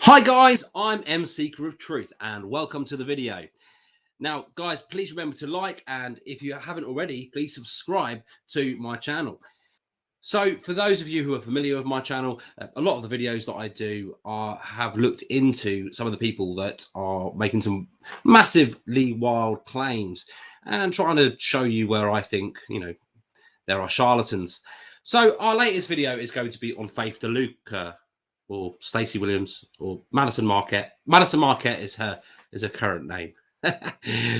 Hi guys, I'm Seeker of Truth and welcome to the video. Now guys, please remember to like, and if you haven't already, please subscribe to my channel. So for those of you who are familiar with my channel, a lot of the videos that I do have looked into some of the people that are making some massively wild claims and trying to show you where I think, there are charlatans. So our latest video is going to be on Faith DeLuca, or Stacey Williams, or Madyson Marquette. Madyson Marquette is her current name.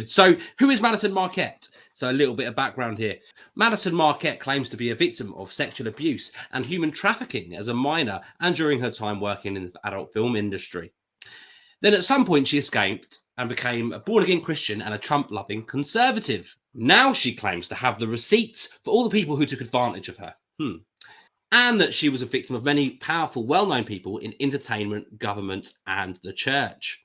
So who is Madyson Marquette? So a little bit of background here. Madyson Marquette claims to be a victim of sexual abuse and human trafficking as a minor and during her time working in the adult film industry. Then at some point she escaped and became a born-again Christian and a Trump-loving conservative. Now she claims to have the receipts for all the people who took advantage of her. And that she was a victim of many powerful, well-known people in entertainment, government, and the church.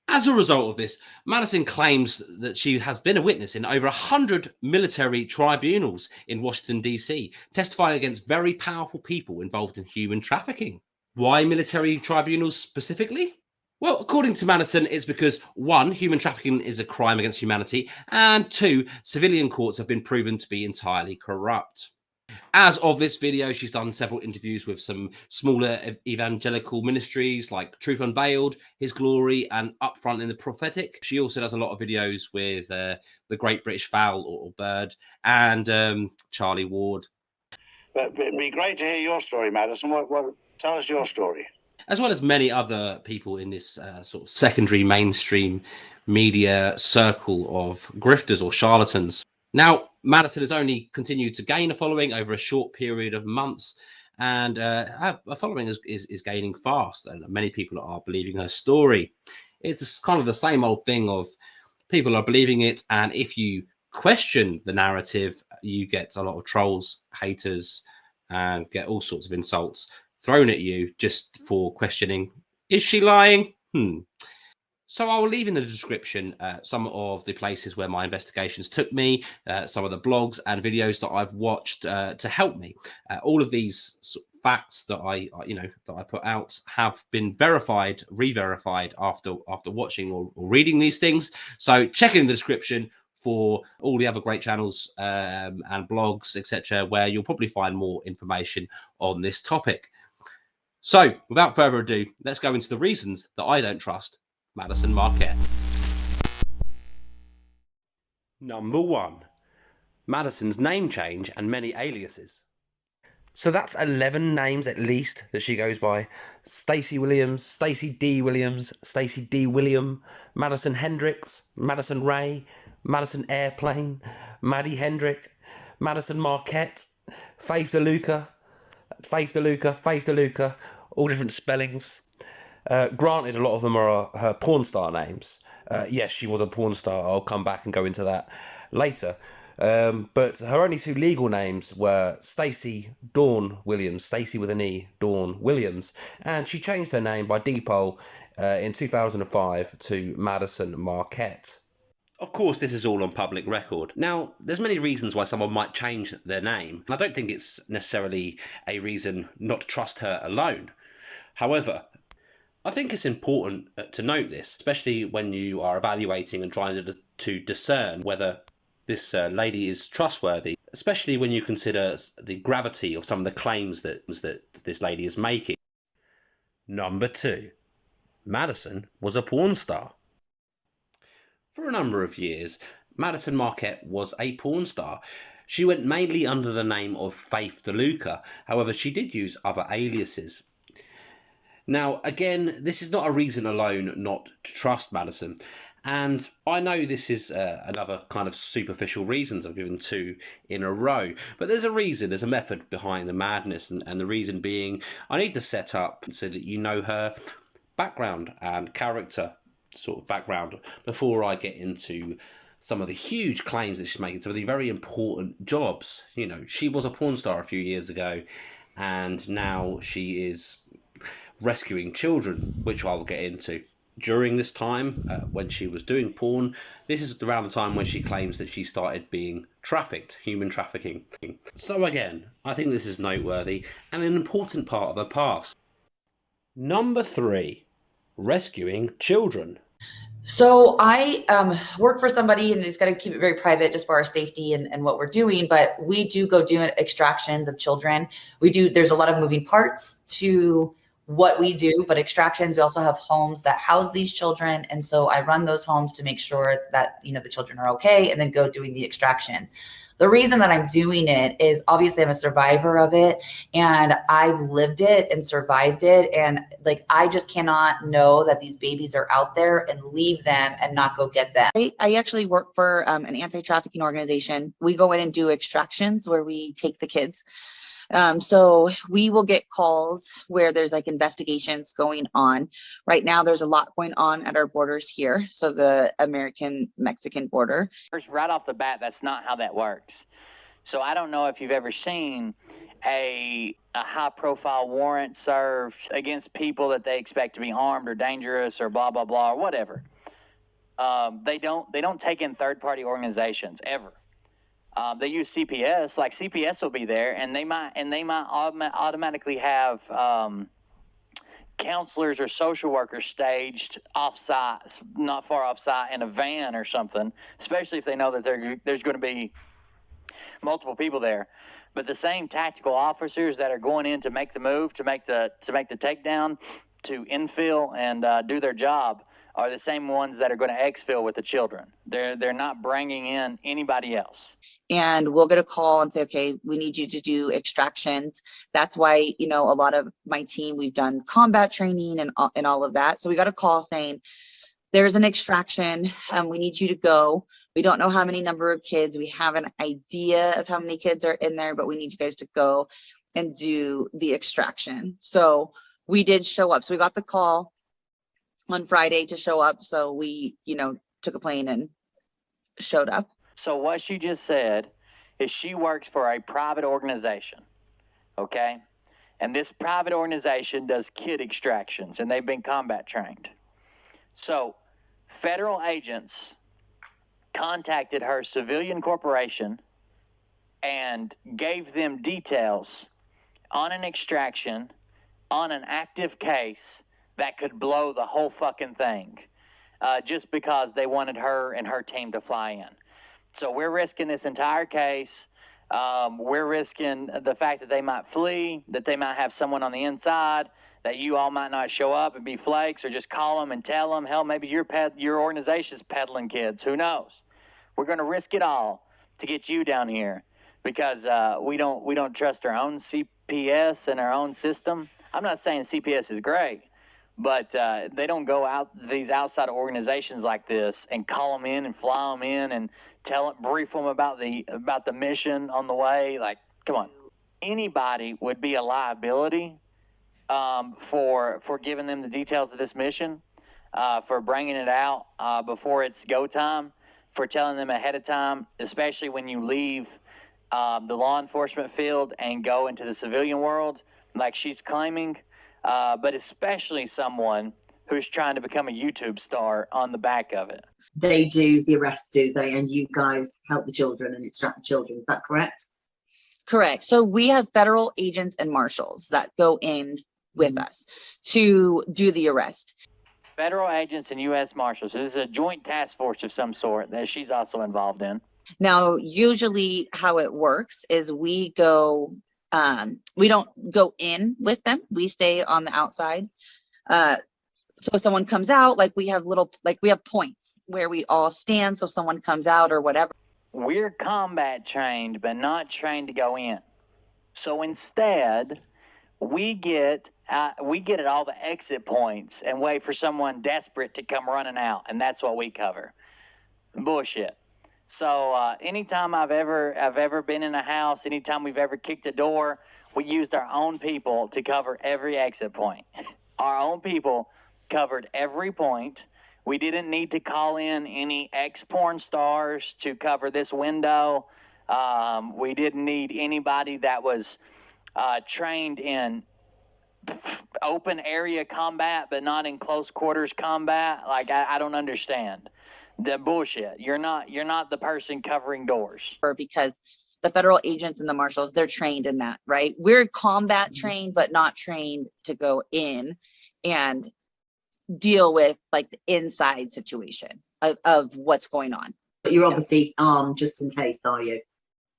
As a result of this, Madyson claims that she has been a witness in over 100 military tribunals in Washington, D.C., testifying against very powerful people involved in human trafficking. Why military tribunals specifically? Well, according to Madyson, it's because 1, human trafficking is a crime against humanity, and 2, civilian courts have been proven to be entirely corrupt. As of this video, she's done several interviews with some smaller evangelical ministries like Truth Unveiled, His Glory, and Upfront in the Prophetic. She also does a lot of videos with the Great British Fowl or Bird and Charlie Ward. But it'd be great to hear your story, Madyson. Tell us your story. As well as many other people in this sort of secondary mainstream media circle of grifters or charlatans. Now, Madyson has only continued to gain a following over a short period of months, and her following is gaining fast, and many people are believing her story. It's kind of the same old thing of people are believing it, and if you question the narrative, you get a lot of trolls, haters, and get all sorts of insults thrown at you just for questioning, is she lying? So I will leave in the description some of the places where my investigations took me, some of the blogs and videos that I've watched to help me. All of these facts that I put out have been verified, re-verified after watching or reading these things. So check in the description for all the other great channels and blogs, etc., where you'll probably find more information on this topic. So without further ado, let's go into the reasons that I don't trust Madyson Marquette. Number 1. Madyson's name change and many aliases. So that's 11 names at least that she goes by. Stacey Williams, Stacey D. Williams, Stacey D. William, Madyson Hendricks, Madyson Ray, Madyson Airplane, Maddie Hendrick, Madyson Marquette, Faith DeLuca, all different spellings. Granted, a lot of them are her porn star names. Yes, she was a porn star. I'll come back and go into that later. But her only 2 legal names were Stacey Dawn Williams, Stacey with an E, Dawn Williams, and she changed her name by depot in 2005 to Madyson Marquette. Of course, this is all on public record. Now, there's many reasons why someone might change their name, and I don't think it's necessarily a reason not to trust her alone. However, I think it's important to note this, especially when you are evaluating and trying to discern whether this lady is trustworthy, especially when you consider the gravity of some of the claims that this lady is making. Number 2. Madyson was a porn star. For a number of years, Madyson Marquette was a porn star. She went mainly under the name of Faith DeLuca. However, she did use other aliases. Now, again, this is not a reason alone not to trust Madyson. And I know this is another kind of superficial reasons I've given 2 in a row. But there's a reason, there's a method behind the madness. And the reason being, I need to set up so that you know her background and character sort of background before I get into some of the huge claims that she's making, some of the very important jobs. You know, she was a porn star a few years ago, and now she is rescuing children, which I'll get into. During this time, when she was doing porn, this is around the time when she claims that she started being trafficked, human trafficking. So again, I think this is noteworthy and an important part of her past. Number 3. rescuing children. So I work for somebody, and it's got to keep it very private just for our safety and what we're doing. But we do go do extractions of children. There's a lot of moving parts to what we do, but extractions, we also have homes that house these children. And so I run those homes to make sure that, the children are okay, and then go doing the extractions. The reason that I'm doing it is obviously I'm a survivor of it, and I've lived it and survived it. And like, I just cannot know that these babies are out there and leave them and not go get them. I actually work for an anti-trafficking organization. We go in and do extractions where we take the kids. So we will get calls where there's like investigations going on. Right now, there's a lot going on at our borders here. So the American-Mexican border. First, right off the bat, that's not how that works. So I don't know if you've ever seen a high-profile warrant served against people that they expect to be armed or dangerous or blah, blah, blah, or whatever. They don't take in third-party organizations ever. They use CPS. Like, CPS will be there, and they might automatically have counselors or social workers staged off-site, not far off-site, in a van or something, especially if they know that there's going to be multiple people there. But the same tactical officers that are going in to make the move, to make the takedown, to infill and do their job, are the same ones that are going to exfil with the children. They're not bringing in anybody else. And we'll get a call and say, okay, we need you to do extractions. That's why, a lot of my team, we've done combat training and all of that. So we got a call saying, there's an extraction, we need you to go. We don't know how many number of kids. We have an idea of how many kids are in there, but we need you guys to go and do the extraction. So we did show up. So we got the call on Friday to show up. So we, took a plane and showed up. So what she just said is she works for a private organization, okay? And this private organization does kid extractions, and they've been combat trained. So federal agents contacted her civilian corporation and gave them details on an extraction, on an active case that could blow the whole fucking thing, just because they wanted her and her team to fly in. So we're risking this entire case. We're risking the fact that they might flee, that they might have someone on the inside, that you all might not show up and be flakes, or just call them and tell them. Hell, maybe your organization's peddling kids. Who knows? We're going to risk it all to get you down here because we don't trust our own CPS and our own system. I'm not saying CPS is great, but they don't go out these outside organizations like this and call them in and fly them in and brief them about the mission on the way. Like, come on. Anybody would be a liability for giving them the details of this mission, for bringing it out before it's go time, for telling them ahead of time, especially when you leave the law enforcement field and go into the civilian world like she's claiming, but especially someone who's trying to become a YouTube star on the back of it. They do the arrest, do they? And you guys help the children and extract the children. Is that correct? Correct. So we have federal agents and marshals that go in with us to do the arrest. Federal agents and U.S. Marshals. So this is a joint task force of some sort that she's also involved in. Now, usually how it works is we don't go in with them. We stay on the outside. So if someone comes out, we have points where we all stand. So if someone comes out or whatever. We're combat trained, but not trained to go in. So instead, we get at all the exit points and wait for someone desperate to come running out, and that's what we cover. Bullshit. So anytime I've ever been in a house, anytime we've ever kicked a door, we used our own people to cover every exit point. Our own people covered every point. We didn't need to call in any ex-porn stars to cover this window. We didn't need anybody that was trained in open area combat, but not in close quarters combat. Like, I don't understand the bullshit. You're not the person covering doors. Because the federal agents and the marshals, they're trained in that, right? We're combat trained, but not trained to go in and deal with like the inside situation of what's going on. But you're obviously armed just in case, are you?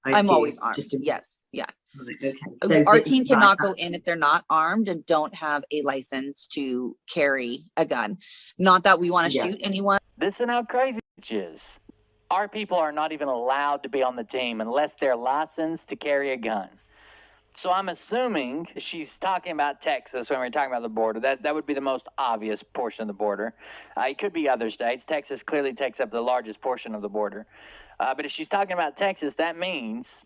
I'm always armed. Just in... Yes. Yeah. Right, okay. So our team cannot go in if they're not armed and don't have a license to carry a gun. Not that we want to shoot anyone. This is how crazy it is. Our people are not even allowed to be on the team unless they're licensed to carry a gun. So I'm assuming she's talking about Texas when we're talking about the border. That would be the most obvious portion of the border. It could be other states. Texas clearly takes up the largest portion of the border. But if she's talking about Texas, that means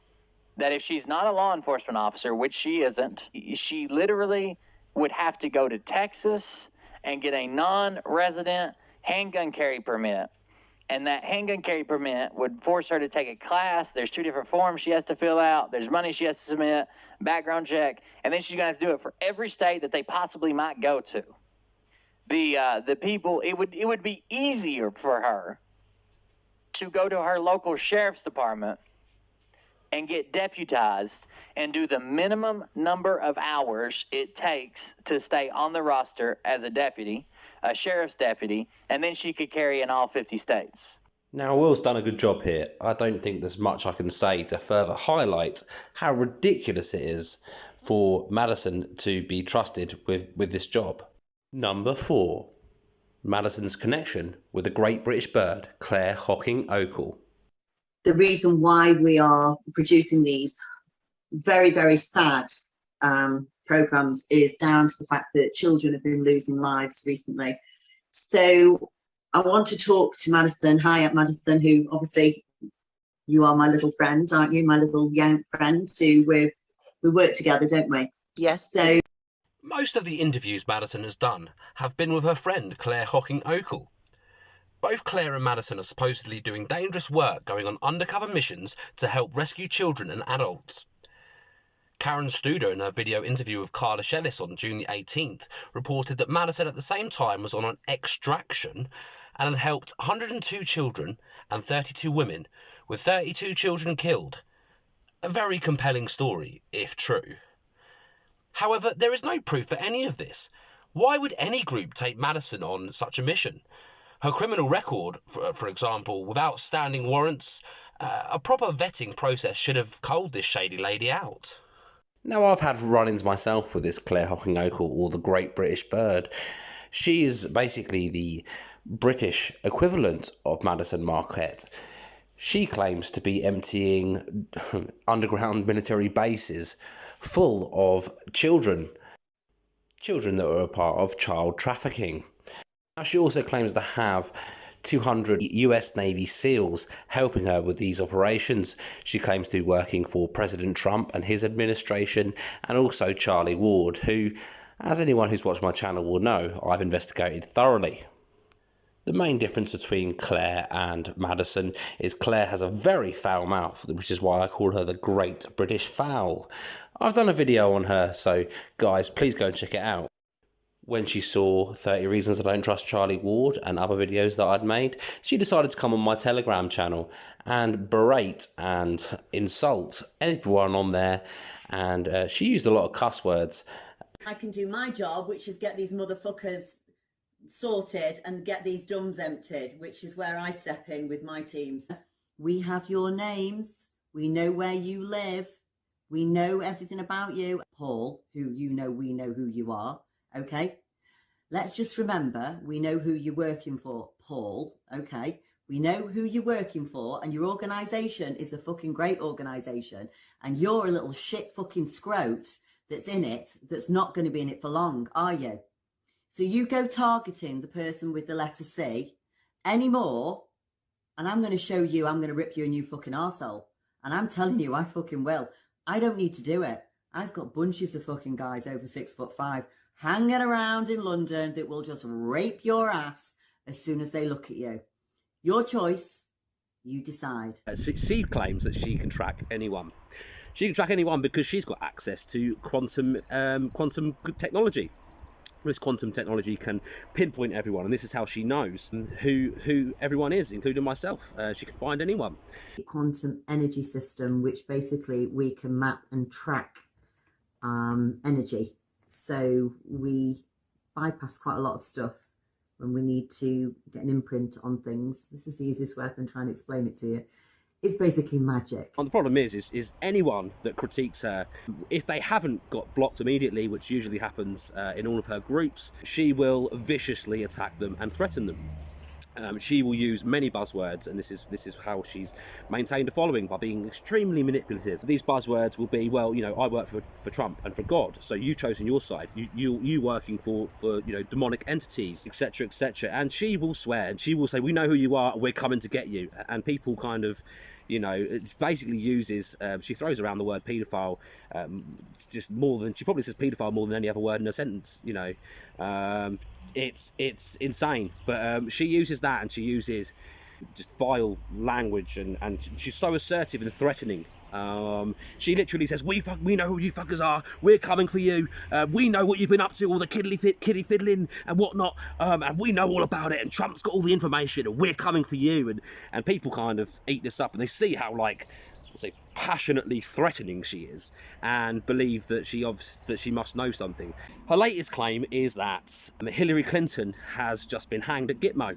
that if she's not a law enforcement officer, which she isn't, she literally would have to go to Texas and get a non-resident handgun carry permit. And that handgun carry permit would force her to take a class. There's 2 different forms she has to fill out. There's money she has to submit, background check, and then she's going to have to do it for every state that they possibly might go to. The people, it would be easier for her to go to her local sheriff's department and get deputized and do the minimum number of hours it takes to stay on the roster as a deputy, a sheriff's deputy, and then she could carry in all 50 states. Now, Will's done a good job here. I don't think there's much I can say to further highlight how ridiculous it is for Madyson to be trusted with this job. Number 4. Madyson's connection with the great British bird, Claire Hocking-Oakle. The reason why we are producing these very, very sad programs is down to the fact that children have been losing lives recently. So I want to talk to Madyson. Hi, Madyson, who obviously you are my little friend, aren't you? My little young friend who we work together, don't we? Yes. So most of the interviews Madyson has done have been with her friend Claire Hocking-Oakle. Both Claire and Madyson are supposedly doing dangerous work, going on undercover missions to help rescue children and adults. Karen Studer, in her video interview with Carla Shellis on June the 18th, reported that Madyson at the same time was on an extraction and had helped 102 children and 32 women, with 32 children killed. A very compelling story, if true. However, there is no proof for any of this. Why would any group take Madyson on such a mission? Her criminal record, for example, without standing warrants, a proper vetting process should have culled this shady lady out. Now, I've had run-ins myself with this Claire Hocking-Oakle, or the Great British Bird. She is basically the British equivalent of Madyson Marquette. She claims to be emptying underground military bases full of children that were a part of child trafficking. Now, she also claims to have 200 US Navy SEALs helping her with these operations. She claims to be working for President Trump and his administration, and also Charlie Ward, who, as anyone who's watched my channel will know, I've investigated thoroughly. The main difference between Claire and Madyson is Claire has a very foul mouth, which is why I call her the Great British Foul. I've done a video on her, so guys, please go and check it out. When she saw 30 Reasons I Don't Trust Charlie Ward and other videos that I'd made, she decided to come on my Telegram channel and berate and insult everyone on there, and she used a lot of cuss words. I can do my job, which is get these motherfuckers sorted and get these dumbs emptied, which is where I step in with my teams. We have your names, we know where you live, we know everything about you. Paul, who you know, we know who you are. Okay, let's just remember, we know who you're working for, Paul. Okay, we know who you're working for, and your organisation is a fucking great organisation, and you're a little shit fucking scrote that's in it, that's not going to be in it for long, are you? So you go targeting the person with the letter C anymore, and I'm going to show you, I'm going to rip you a new fucking arsehole. And I'm telling you, I fucking will. I don't need to do it. I've got bunches of fucking guys over 6'5" hanging around in London that will just rape your ass as soon as they look at you. Your choice, you decide. She claims that she can track anyone. She can track anyone because she's got access to quantum technology. This quantum technology can pinpoint everyone, and this is how she knows who everyone is, including myself. She can find anyone. Quantum energy system, which basically we can map and track energy. So we bypass quite a lot of stuff when we need to get an imprint on things. This is the easiest way I can try and explain it to you. It's basically magic. And the problem is anyone that critiques her, if they haven't got blocked immediately, which usually happens in all of her groups, she will viciously attack them and threaten them. She will use many buzzwords, and this is how she's maintained a following, by being extremely manipulative. These buzzwords will be, well, you know, I work for Trump and for God, so you've chosen your side. You working for you know, demonic entities, etc., etc. And she will swear, and she will say, we know who you are, we're coming to get you. And people kind of, you know, it basically uses, she throws around the word paedophile just more than, she probably says paedophile more than any other word in a sentence, you know. It's insane, but she uses that, and she uses just vile language, and she's so assertive and threatening. She literally says, we know who you fuckers are, we're coming for you, we know what you've been up to, all the kiddly fiddling and whatnot, and we know all about it, and Trump's got all the information, and we're coming for you. And people kind of eat this up, and they see how, like, say, passionately threatening she is, and believe that she must know something. Her latest claim is that Hillary Clinton has just been hanged at Gitmo.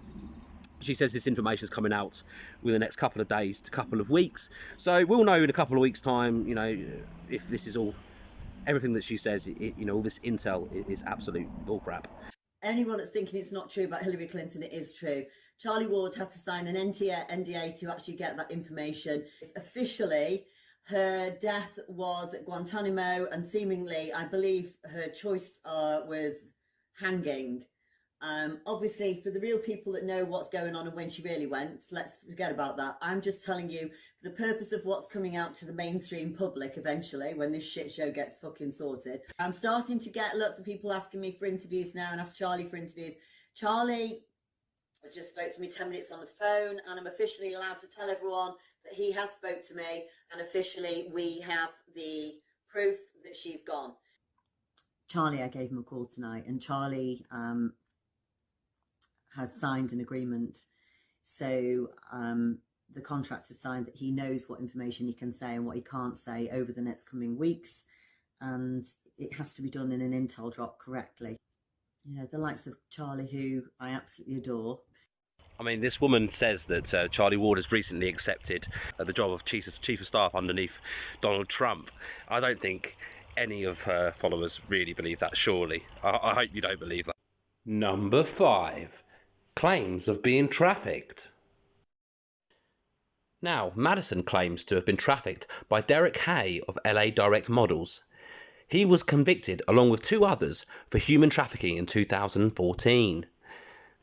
She says this information is coming out within the next couple of days to couple of weeks, so we'll know in a couple of weeks' time, you know, if this is all, everything that she says, you know, all this intel is absolute bullcrap. Anyone that's thinking it's not true about Hillary Clinton, it is true. Charlie Ward had to sign an NDA to actually get that information. Officially, her death was at Guantanamo, and seemingly, I believe her choice was hanging. Obviously, for the real people that know what's going on and when she really went, let's forget about that. I'm just telling you, for the purpose of what's coming out to the mainstream public eventually, when this shit show gets fucking sorted. I'm starting to get lots of people asking me for interviews now, and ask Charlie for interviews. Charlie just spoke to me 10 minutes on the phone, and I'm officially allowed to tell everyone that he has spoke to me, and officially we have the proof that she's gone. Charlie, I gave him a call tonight, and Charlie has signed an agreement. So the contract is signed that he knows what information he can say and what he can't say over the next coming weeks, and it has to be done in an intel drop correctly. You know, the likes of Charlie, who I absolutely adore. I mean, this woman says that Charlie Ward has recently accepted the job of chief of staff underneath Donald Trump. I don't think any of her followers really believe that, surely. I hope you don't believe that. Number 5. Claims of being trafficked. Now, Madyson claims to have been trafficked by Derek Hay of LA Direct Models. He was convicted, along with 2 others, for human trafficking in 2014.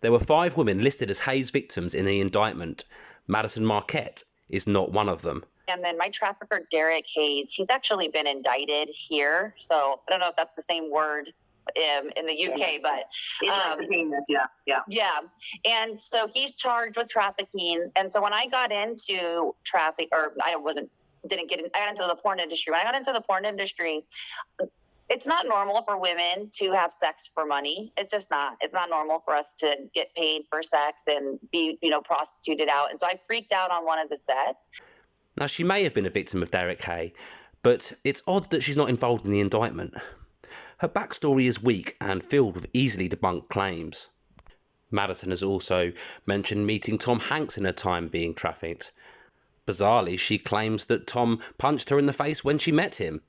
There were 5 women listed as Hay's victims in the indictment. Madyson Marquette is not one of them. And then my trafficker, Derek Hayes, he's actually been indicted here. So I don't know if that's the same word in the UK, but yeah. And so he's charged with trafficking. And so when I got into traffic, or I got into the porn industry. When I got into the porn industry, it's not normal for women to have sex for money. It's just not. It's not normal for us to get paid for sex and be, you know, prostituted out. And so I freaked out on one of the sets. Now, she may have been a victim of Derek Hay, but it's odd that she's not involved in the indictment. Her backstory is weak and filled with easily debunked claims. Madyson has also mentioned meeting Tom Hanks in her time being trafficked. Bizarrely, she claims that Tom punched her in the face when she met him.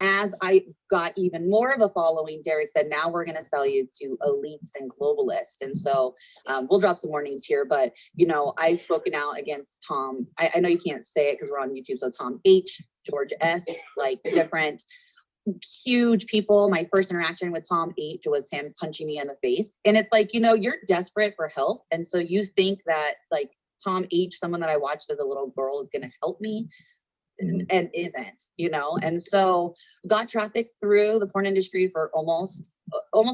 As I got even more of a following, Derek said, now we're going to sell you to elites and globalists. And so we'll drop some more names here, but, you know, I've spoken out against Tom. I know you can't say it because we're on YouTube. So Tom H, George S, like different huge people. My first interaction with Tom H was him punching me in the face. And it's like, you know, you're desperate for help. And so you think that like Tom H, someone that I watched as a little girl, is going to help me. And isn't, you know. And so got trafficked through the porn industry for almost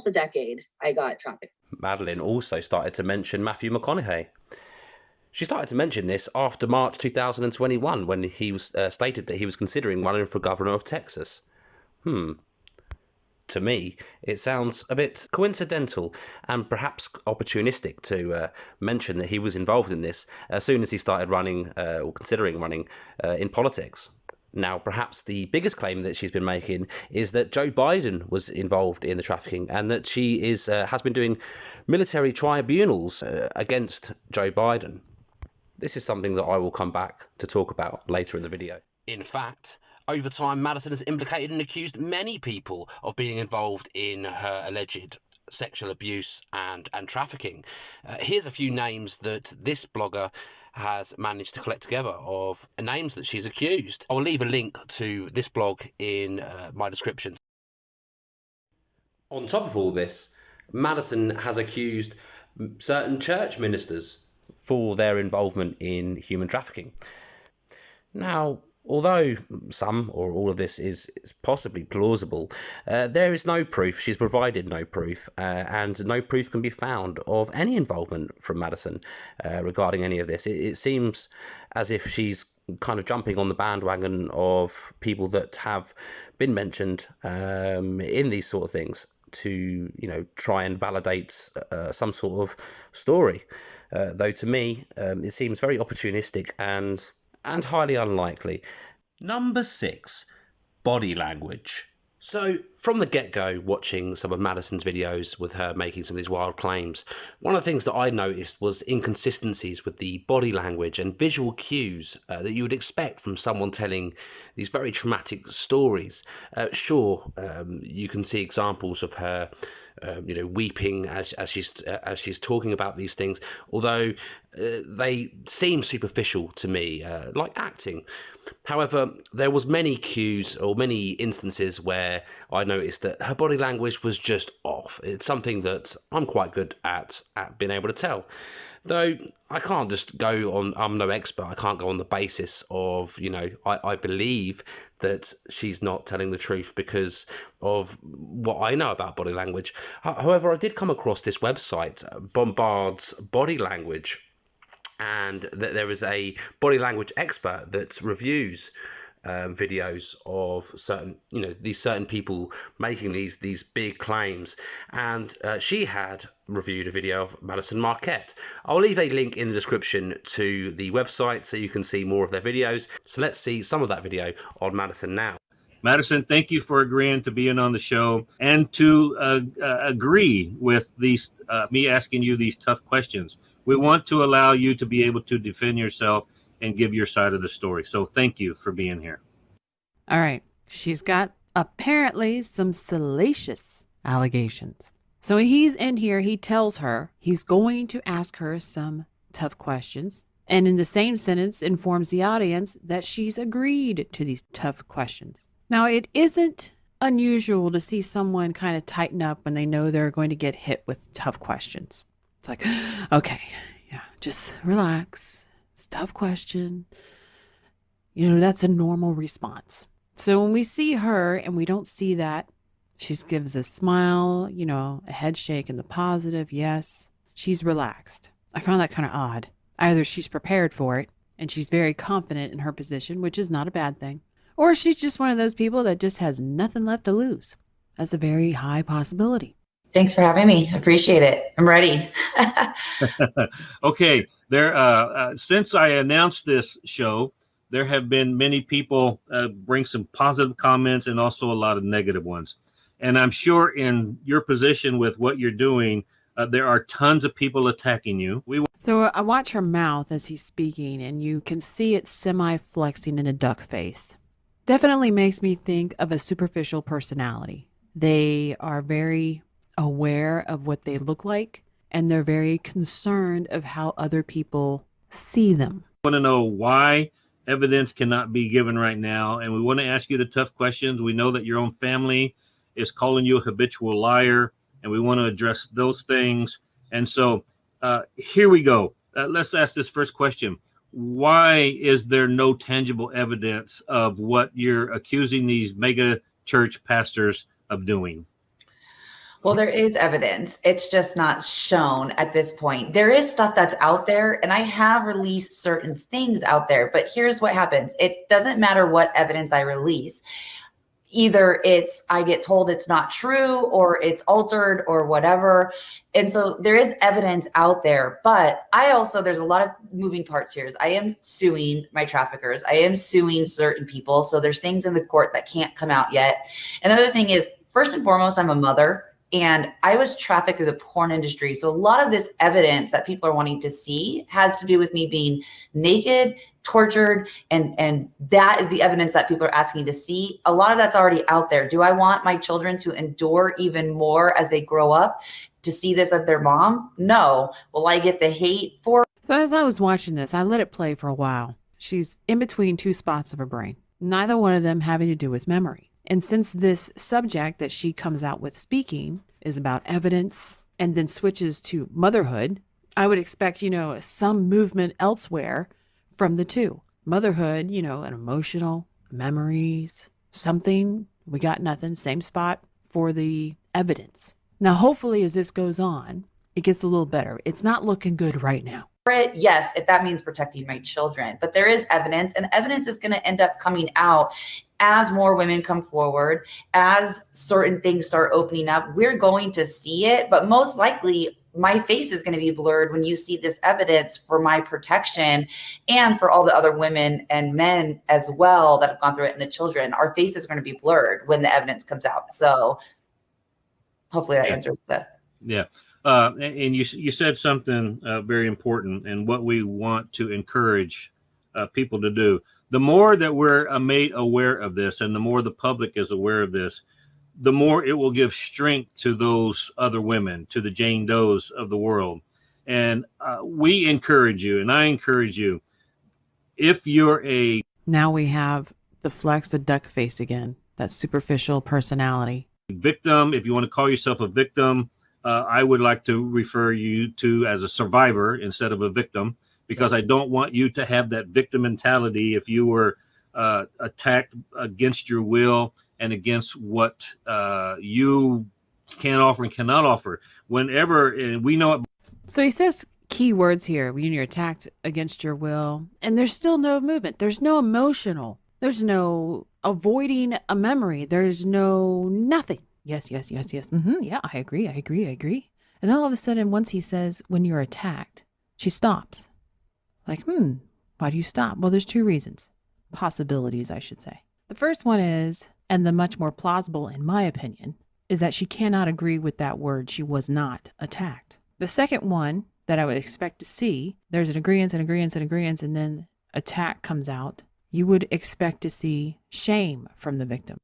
a decade. I got trafficked. Madeline also started to mention Matthew McConaughey. She started to mention this after March 2021, when he was stated that he was considering running for governor of Texas. To me, it sounds a bit coincidental and perhaps opportunistic to mention that he was involved in this as soon as he started running or considering running in politics. Now, perhaps the biggest claim that she's been making is that Joe Biden was involved in the trafficking, and that she has been doing military tribunals against Joe Biden. This is something that I will come back to talk about later in the video. In fact, over time, Madyson has implicated and accused many people of being involved in her alleged sexual abuse and trafficking. Here's a few names that this blogger has managed to collect together of names that she's accused. I'll leave a link to this blog in my description. On top of all this, Madyson has accused certain church ministers for their involvement in human trafficking. Now, although some or all of this is possibly plausible, there is no proof. She's provided no proof, and no proof can be found of any involvement from Madyson regarding any of this. It seems as if she's kind of jumping on the bandwagon of people that have been mentioned in these sort of things to, you know, try and validate some sort of story. Though to me, it seems very opportunistic and highly unlikely. Number 6, body language. So from the get-go, watching some of Madyson's videos with her making some of these wild claims, one of the things that I noticed was inconsistencies with the body language and visual cues that you would expect from someone telling these very traumatic stories. Sure, you can see examples of her weeping as she's talking about these things, although they seem superficial to me, like acting. However, there was many cues or many instances where I noticed that her body language was just off. It's something that I'm quite good at being able to tell. Though I can't just go on, I'm no expert, I can't go on the basis of, I believe that she's not telling the truth because of what I know about body language. However, I did come across this website, Bombard's Body Language, and that there is a body language expert that reviews videos of certain, these certain people making these big claims, and she had reviewed a video of Madyson Marquette. I'll leave a link in the description to the website so you can see more of their videos. So let's see some of that video on Madyson now. Madyson, thank you for agreeing to being on the show and to agree with these me asking you these tough questions. We want to allow you to be able to defend yourself and give your side of the story. So thank you for being here. All right. She's got apparently some salacious allegations. So he's in here. He tells her he's going to ask her some tough questions. And in the same sentence informs the audience that she's agreed to these tough questions. Now, it isn't unusual to see someone kind of tighten up when they know they're going to get hit with tough questions. It's like, okay, yeah, just relax. It's a tough question. That's a normal response. So when we see her and we don't see that, she gives a smile, a head shake in the positive. Yes, she's relaxed. I found that kind of odd. Either she's prepared for it and she's very confident in her position, which is not a bad thing, or she's just one of those people that just has nothing left to lose. That's a very high possibility. Thanks for having me. Appreciate it. I'm ready. Okay. Since I announced this show, there have been many people bring some positive comments and also a lot of negative ones. And I'm sure in your position with what you're doing, there are tons of people attacking you. So I watch her mouth as he's speaking, and you can see it semi-flexing in a duck face. Definitely makes me think of a superficial personality. They are very aware of what they look like, and they're very concerned of how other people see them. We want to know why evidence cannot be given right now, and we want to ask you the tough questions. We know that your own family is calling you a habitual liar, and we want to address those things. And so here we go. Let's ask this first question. Why is there no tangible evidence of what you're accusing these mega church pastors of doing? Well, there is evidence. It's just not shown at this point. There is stuff that's out there, and I have released certain things out there, but here's what happens. It doesn't matter what evidence I release. either it's I get told it's not true or it's altered or whatever. And so there is evidence out there, but there's a lot of moving parts here. I am suing my traffickers. I am suing certain people. So there's things in the court that can't come out yet. Another thing is, first and foremost, I'm a mother. And I was trafficked through the porn industry. So a lot of this evidence that people are wanting to see has to do with me being naked, tortured, and that is the evidence that people are asking to see. A lot of that's already out there. Do I want my children to endure even more as they grow up to see this of their mom? No. Will I get the hate for? So as I was watching this, I let it play for a while. She's in between two spots of her brain, neither one of them having to do with memory. And since this subject that she comes out with speaking is about evidence and then switches to motherhood, I would expect, some movement elsewhere from the two. Motherhood, an emotional, memories, something. We got nothing. Same spot for the evidence. Now, hopefully, as this goes on, it gets a little better. It's not looking good right now. It, yes, if that means protecting my children. But there is evidence, and evidence is going to end up coming out as more women come forward, as certain things start opening up. We're going to see it, but most likely my face is going to be blurred when you see this evidence for my protection and for all the other women and men as well that have gone through it, and the children. Our face is going to be blurred when the evidence comes out. So hopefully that answers that. Yeah. And you said something very important, and what we want to encourage people to do. The more that we're made aware of this, and the more the public is aware of this, the more it will give strength to those other women, to the Jane Does of the world. And we encourage you, and I encourage you, if you're a... Now we have the flex, the duck face again, that superficial personality. Victim, if you want to call yourself a victim, I would like to refer you to as a survivor instead of a victim, because I don't want you to have that victim mentality if you were attacked against your will and against what you can offer and cannot offer. Whenever, and we know it. So he says key words here, when you're attacked against your will, and there's still no movement. There's no emotional. There's no avoiding a memory. There's no nothing. Yes. Yeah, I agree. And then all of a sudden, once he says, when you're attacked, she stops. Like, why do you stop? Well, there's two reasons. Possibilities, I should say. The first one is, and the much more plausible in my opinion, is that she cannot agree with that word. She was not attacked. The second one that I would expect to see, there's an agreement, and then attack comes out. You would expect to see shame from the victim.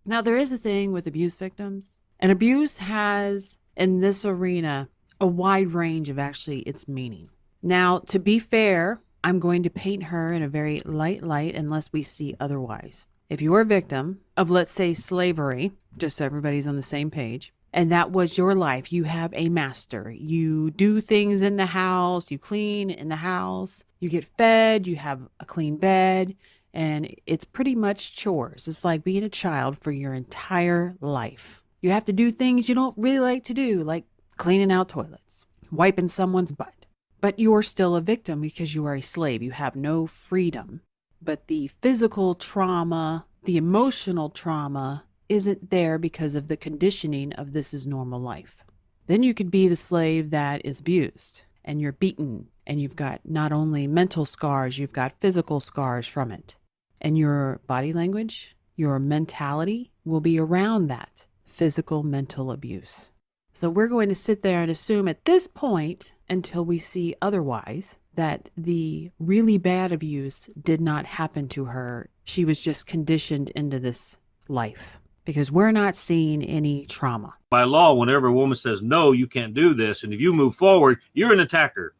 Now, there is a thing with abuse victims, and abuse has, in this arena, a wide range of actually its meaning. Now, to be fair, I'm going to paint her in a very light light unless we see otherwise. If you're a victim of, let's say, slavery, just so everybody's on the same page, and that was your life, you have a master, you do things in the house, you clean in the house, you get fed, you have a clean bed, and it's pretty much chores. It's like being a child for your entire life. You have to do things you don't really like to do, like cleaning out toilets, wiping someone's butt. But you're still a victim because you are a slave. You have no freedom. But the physical trauma, the emotional trauma isn't there because of the conditioning of this is normal life. Then you could be the slave that is abused and you're beaten and you've got not only mental scars, you've got physical scars from it. And your body language, your mentality will be around that physical, mental abuse. So we're going to sit there and assume at this point, until we see otherwise, that the really bad abuse did not happen to her. She was just conditioned into this life because we're not seeing any trauma. By law, whenever a woman says, no, you can't do this, and if you move forward, you're an attacker.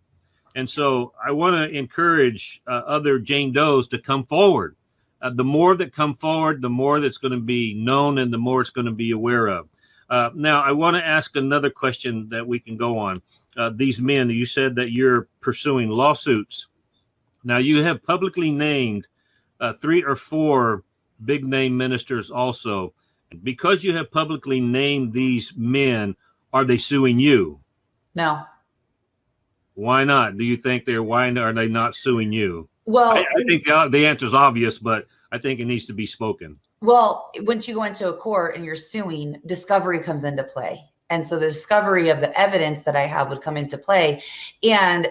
And so I want to encourage other Jane Does to come forward. The more that come forward, the more that's going to be known and the more it's going to be aware of. Now, I want to ask another question that we can go on. These men, you said that you're pursuing lawsuits. Now, you have publicly named 3 or 4 big name ministers also. Because you have publicly named these men, are they suing you? No. Why not? Do you think why are they not suing you? Well, I think the answer is obvious, but I think it needs to be spoken. Well, once you go into a court and you're suing, discovery comes into play. And so the discovery of the evidence that I have would come into play. And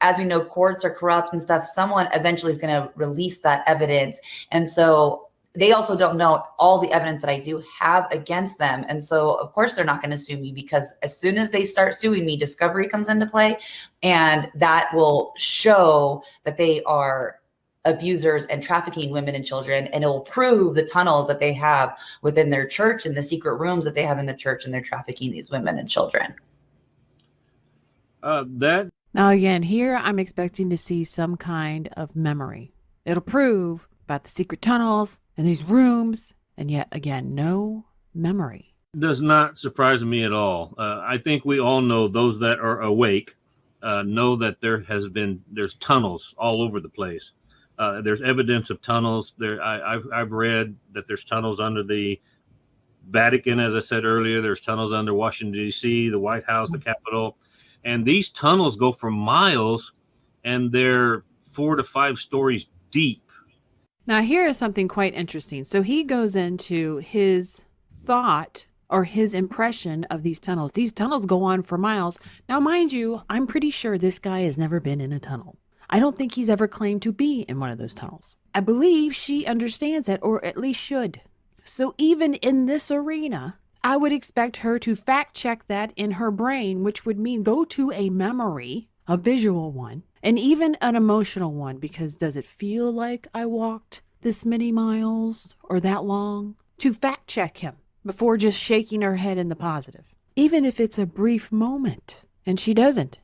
as we know, courts are corrupt and stuff. Someone eventually is going to release that evidence. And so they also don't know all the evidence that I do have against them. And so, of course, they're not going to sue me, because as soon as they start suing me, discovery comes into play. And that will show that they are abusers and trafficking women and children. And it will prove the tunnels that they have within their church and the secret rooms that they have in the church, and they're trafficking these women and children. Now, again, here I'm expecting to see some kind of memory. It'll prove about the secret tunnels and these rooms, and yet again, no memory. Does not surprise me at all. I think we all know, those that are awake know that there's tunnels all over the place. There's evidence of tunnels there. I've read that there's tunnels under the Vatican, as I said earlier. There's tunnels under Washington, D.C., the White House, the Capitol. And these tunnels go for miles, and they're 4 to 5 stories deep. Now, here is something quite interesting. So he goes into his thought or his impression of these tunnels. These tunnels go on for miles. Now, mind you, I'm pretty sure this guy has never been in a tunnel. I don't think he's ever claimed to be in one of those tunnels. I believe she understands that, or at least should. So even in this arena, I would expect her to fact check that in her brain, which would mean go to a memory, a visual one, and even an emotional one, because does it feel like I walked this many miles or that long? To fact check him before just shaking her head in the positive, even if it's a brief moment, and she doesn't.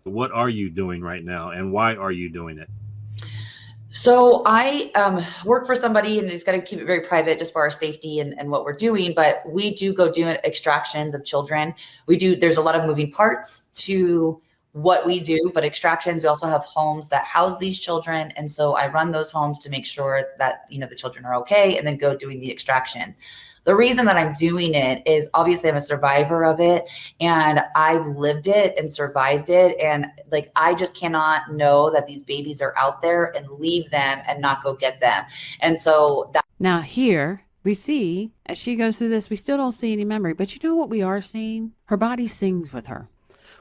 What are you doing right now, and why are you doing it? So I work for somebody, and it's got to keep it very private just for our safety and what we're doing. But we do go do extractions of children. There's a lot of moving parts to what we do, but extractions, we also have homes that house these children. And so I run those homes to make sure that, the children are okay, and then go doing the extractions. The reason that I'm doing it is obviously I'm a survivor of it, and I've lived it and survived it. And I just cannot know that these babies are out there and leave them and not go get them. And so now here we see, as she goes through this, we still don't see any memory, but you know what we are seeing? Her body sings with her.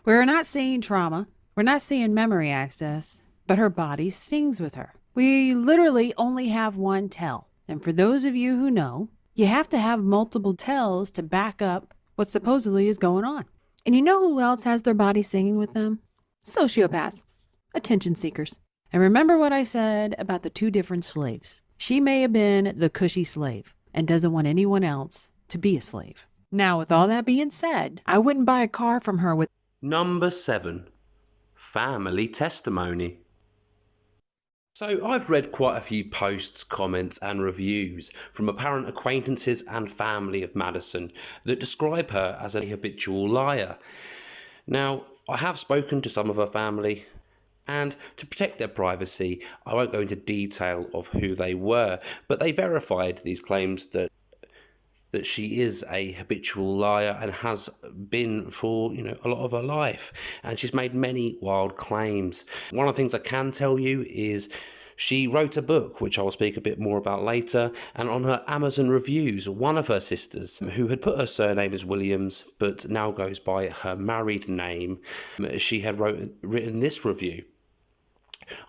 We're not seeing trauma. We're not seeing memory access, but her body sings with her. We literally only have one tell. And for those of you who know, you have to have multiple tells to back up what supposedly is going on. And you know who else has their body singing with them? Sociopaths, attention seekers. And remember what I said about the 2 different slaves. She may have been the cushy slave and doesn't want anyone else to be a slave. Now, with all that being said, I wouldn't buy a car from her with... Number 7, family testimony. So I've read quite a few posts, comments and reviews from apparent acquaintances and family of Madyson that describe her as a habitual liar. Now, I have spoken to some of her family, and to protect their privacy, I won't go into detail of who they were, but they verified these claims that she is a habitual liar and has been for a lot of her life, and she's made many wild claims. One of the things I can tell you is she wrote a book, which I'll speak a bit more about later, and on her Amazon reviews, one of her sisters, who had put her surname as Williams but now goes by her married name, she had written this review.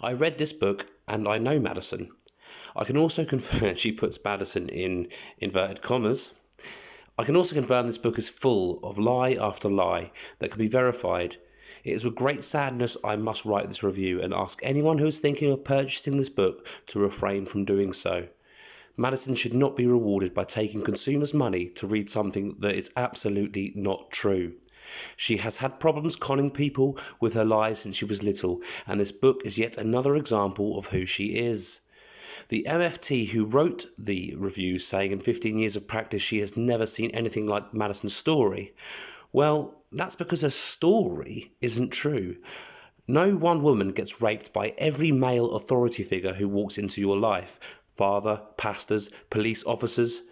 I read this book and I know Madyson. I can also confirm, she puts Madyson in inverted commas. I can also confirm this book is full of lie after lie that can be verified. It is with great sadness I must write this review and ask anyone who is thinking of purchasing this book to refrain from doing so. Madyson should not be rewarded by taking consumers' money to read something that is absolutely not true. She has had problems conning people with her lies since she was little, and this book is yet another example of who she is. The MFT who wrote the review saying in 15 years of practice she has never seen anything like Madyson's story, well, that's because her story isn't true. No one woman gets raped by every male authority figure who walks into your life. Father, pastors, police officers.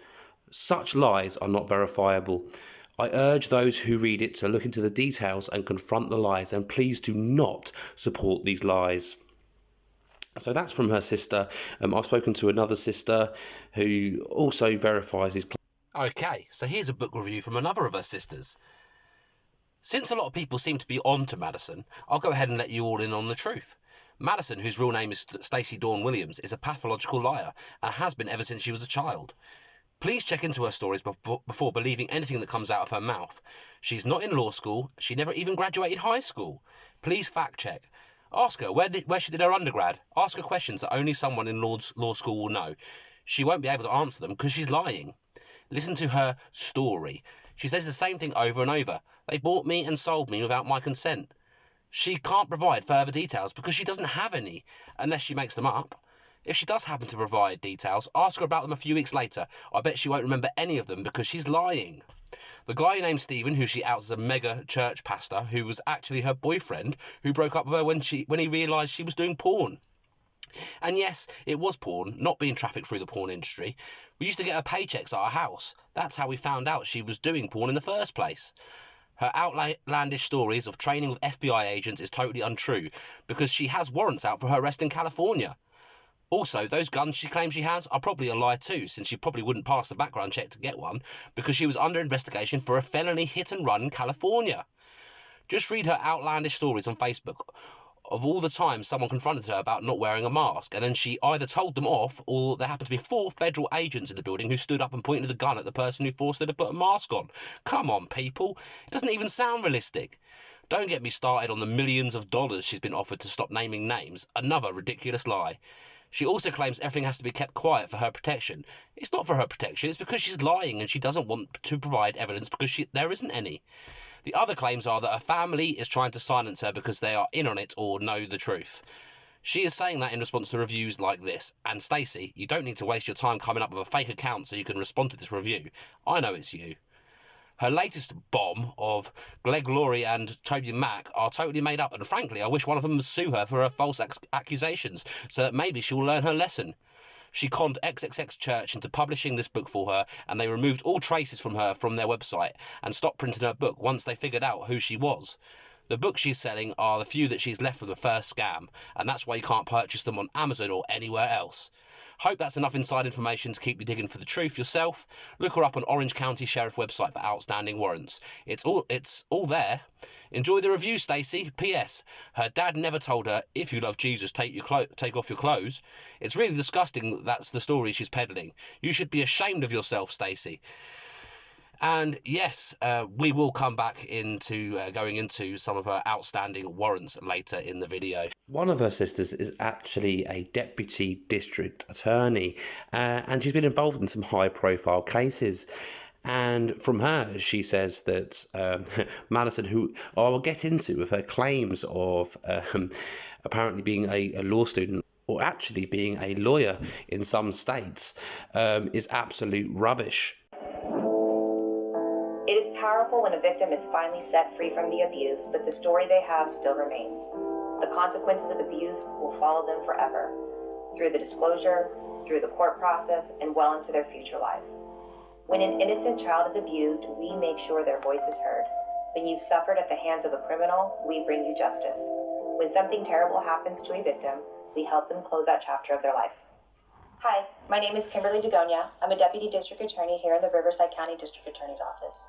Such lies are not verifiable. I urge those who read it to look into the details and confront the lies, and please do not support these lies. So that's from her sister. I've spoken to another sister who also verifies his claim. Okay, so here's a book review from another of her sisters. Since a lot of people seem to be on to Madyson, I'll go ahead and let you all in on the truth. Madyson, whose real name is Stacey Dawn Williams, is a pathological liar and has been ever since she was a child. Please check into her stories before believing anything that comes out of her mouth. She's not in law school. She never even graduated high school. Please fact check. Ask her where she did her undergrad. Ask her questions that only someone in law school will know. She won't be able to answer them because she's lying. Listen to her story. She says the same thing over and over. They bought me and sold me without my consent. She can't provide further details because she doesn't have any, unless she makes them up. If she does happen to provide details, ask her about them a few weeks later. I bet she won't remember any of them because she's lying. The guy named Stephen, who she outs as a mega church pastor, who was actually her boyfriend, who broke up with her when he realised she was doing porn. And yes, it was porn, not being trafficked through the porn industry. We used to get her paychecks at our house. That's how we found out she was doing porn in the first place. Her outlandish stories of training with FBI agents is totally untrue, because she has warrants out for her arrest in California. Also, those guns she claims she has are probably a lie too, since she probably wouldn't pass the background check to get one, because she was under investigation for a felony hit and run in California. Just read her outlandish stories on Facebook of all the times someone confronted her about not wearing a mask, and then she either told them off, or there happened to be 4 federal agents in the building who stood up and pointed the gun at the person who forced her to put a mask on. Come on, people. It doesn't even sound realistic. Don't get me started on the millions of dollars she's been offered to stop naming names. Another ridiculous lie. She also claims everything has to be kept quiet for her protection. It's not for her protection, it's because she's lying and she doesn't want to provide evidence because there isn't any. The other claims are that her family is trying to silence her because they are in on it or know the truth. She is saying that in response to reviews like this. And Stacey, you don't need to waste your time coming up with a fake account so you can respond to this review. I know it's you. Her latest bomb of Gleg Laurie and Toby Mack are totally made up, and frankly, I wish one of them would sue her for her false accusations, so that maybe she'll learn her lesson. She conned XXX Church into publishing this book for her, and they removed all traces from her from their website, and stopped printing her book once they figured out who she was. The books she's selling are the few that she's left from the first scam, and that's why you can't purchase them on Amazon or anywhere else. Hope that's enough inside information to keep you digging for the truth yourself. Look her up on Orange County Sheriff website for outstanding warrants. It's all there. Enjoy the review, Stacey. P.S. Her dad never told her, if you love Jesus, take off your clothes. It's really disgusting that's the story she's peddling. You should be ashamed of yourself, Stacey. And yes, we will come back into going into some of her outstanding warrants later in the video. One of her sisters is actually a deputy district attorney, and she's been involved in some high-profile cases. And from her, she says that Madyson, who I will get into with her claims of apparently being a law student, or actually being a lawyer in some states, is absolute rubbish. It is powerful when a victim is finally set free from the abuse, but the story they have still remains. The consequences of abuse will follow them forever, through the disclosure, through the court process, and well into their future life. When an innocent child is abused, we make sure their voice is heard. When you've suffered at the hands of a criminal, we bring you justice. When something terrible happens to a victim, we help them close that chapter of their life. Hi, my name is Kimberly DeGonia. I'm a deputy district attorney here in the Riverside County District Attorney's Office.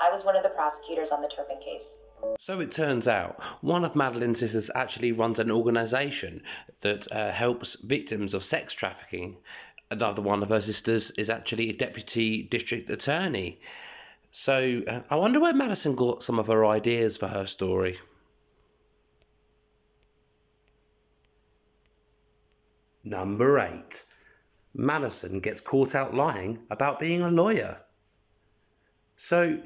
I was one of the prosecutors on the Turpin case. So it turns out one of Madeline's sisters actually runs an organisation that helps victims of sex trafficking. Another one of her sisters is actually a deputy district attorney. So I wonder where Madyson got some of her ideas for her story. Number 8. Madyson gets caught out lying about being a lawyer. So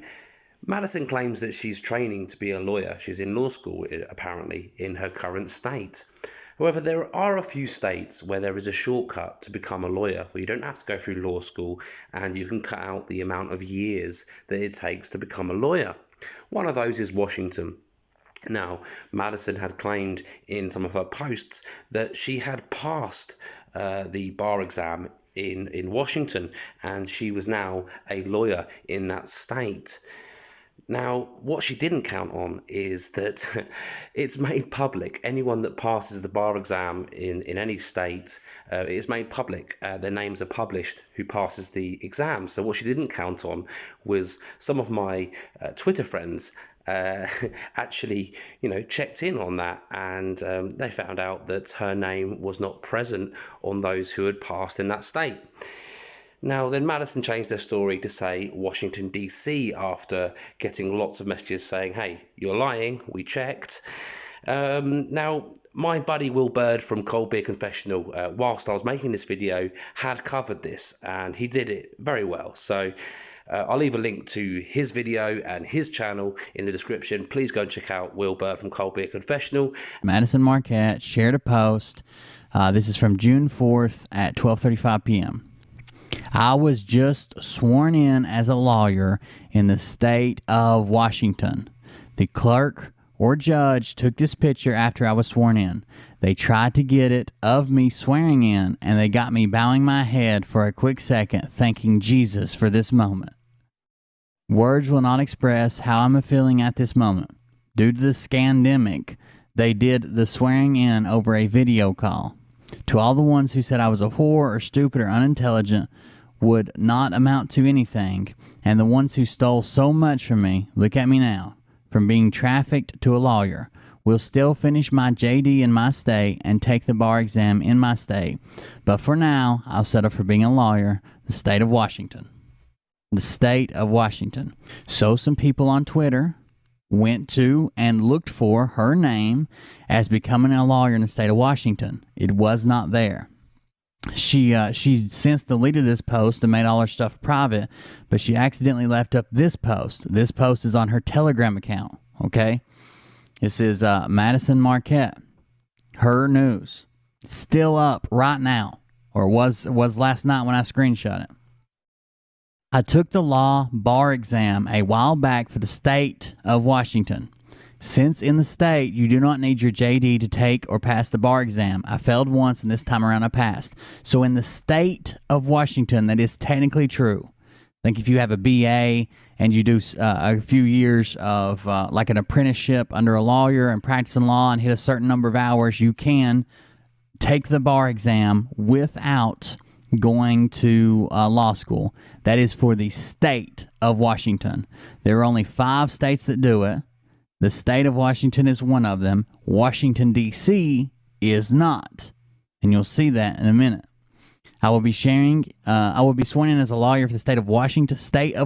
Madyson claims that she's training to be a lawyer. She's in law school, apparently, in her current state. However, there are a few states where there is a shortcut to become a lawyer, where you don't have to go through law school and you can cut out the amount of years that it takes to become a lawyer. One of those is Washington. Now, Madyson had claimed in some of her posts that she had passed the bar exam in Washington, and she was now a lawyer in that state. Now, what she didn't count on is that it's made public. Anyone that passes the bar exam in any state, it's made public. Their names are published who passes the exam. So what she didn't count on was some of my Twitter friends actually, checked in on that, and they found out that her name was not present on those who had passed in that state. Now, then Madyson changed their story to say Washington, D.C. after getting lots of messages saying, hey, you're lying, we checked. Now, my buddy Will Bird from Cold Beer Confessional, whilst I was making this video, had covered this, and he did it very well. So I'll leave a link to his video and his channel in the description. Please go and check out Will Bird from Cold Beer Confessional. Madyson Marquette shared a post. This is from June 4th at 12:35 p.m. I was just sworn in as a lawyer in the state of Washington. The clerk or judge took this picture after I was sworn in. They tried to get it of me swearing in, and they got me bowing my head for a quick second, thanking Jesus for this moment. Words will not express how I'm feeling at this moment. Due to the scandemic, they did the swearing in over a video call. To all the ones who said I was a whore or stupid or unintelligent, would not amount to anything, and the ones who stole so much from me, look at me now, from being trafficked to a lawyer, will still finish my JD in my state and take the bar exam in my state, but for now, I'll settle for being a lawyer, the state of Washington. The state of Washington. So some people on Twitter went to and looked for her name as becoming a lawyer in the state of Washington. It was not there. She since deleted this post and made all her stuff private, but she accidentally left up this post. This post is on her Telegram account, okay? This is Madyson Marquette. Her news. It's still up right now, or was last night when I screenshot it. I took the law bar exam a while back for the state of Washington. Since in the state you do not need your JD to take or pass the bar exam, I failed once and this time around I passed. So in the state of Washington, that is technically true. I think if you have a BA and you do a few years of like an apprenticeship under a lawyer and practicing law and hit a certain number of hours, you can take the bar exam without going to law school. That is for the state of Washington. There are only 5 states that do it. The state of Washington is one of them. Washington, D.C. is not. And you'll see that in a minute. I will be sworn in as a lawyer for the state of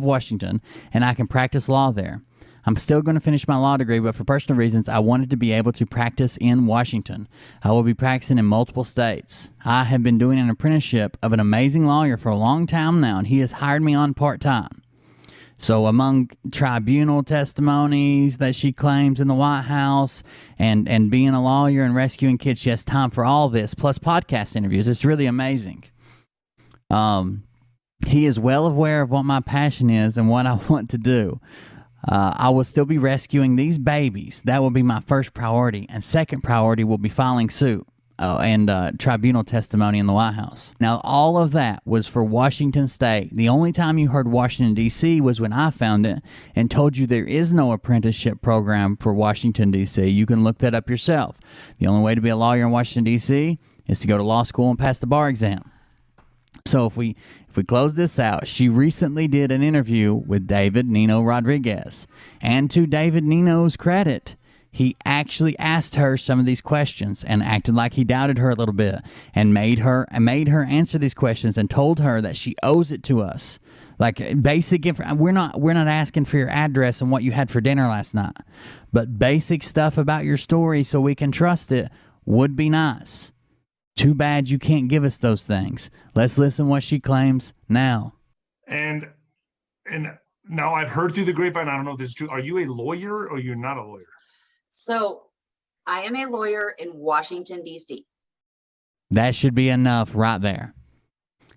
Washington, and I can practice law there. I'm still going to finish my law degree, but for personal reasons, I wanted to be able to practice in Washington. I will be practicing in multiple states. I have been doing an apprenticeship of an amazing lawyer for a long time now, and he has hired me on part-time. So among tribunal testimonies that she claims in the White House and being a lawyer and rescuing kids, she has time for all this, plus podcast interviews. It's really amazing. He is well aware of what my passion is and what I want to do. I will still be rescuing these babies. That will be my first priority. And second priority will be filing suit and tribunal testimony in the White House. Now, all of that was for Washington State. The only time you heard Washington, D.C. was when I found it and told you there is no apprenticeship program for Washington, D.C. You can look that up yourself. The only way to be a lawyer in Washington, D.C. is to go to law school and pass the bar exam. So if we close this out, she recently did an interview with David Nino Rodriguez. And to David Nino's credit, he actually asked her some of these questions and acted like he doubted her a little bit and made her answer these questions and told her that she owes it to us. Like basic we're not asking for your address and what you had for dinner last night, but basic stuff about your story so we can trust it would be nice. Too bad you can't give us those things. Let's listen what she claims now. And now I've heard through the grapevine, I don't know if this is true. Are you a lawyer or you're not a lawyer? So I am a lawyer in Washington, D.C. That should be enough right there.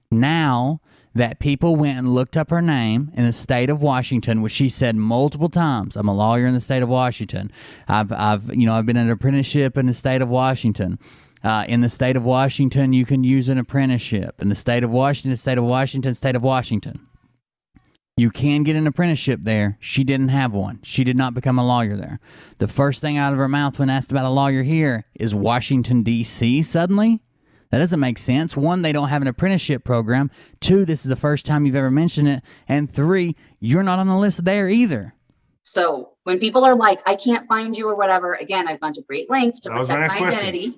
Now that people went and looked up her name in the state of Washington, which she said multiple times, I'm a lawyer in the state of Washington. I've been in an apprenticeship in the state of Washington. In the state of Washington, you can use an apprenticeship. In the state of Washington, state of Washington, state of Washington. You can get an apprenticeship there. She didn't have one. She did not become a lawyer there. The first thing out of her mouth when asked about a lawyer here is Washington, D.C. suddenly? That doesn't make sense. One, they don't have an apprenticeship program. Two, this is the first time you've ever mentioned it. And three, you're not on the list there either. So when people are like, I can't find you or whatever, again, I've gone to great lengths to protect my identity.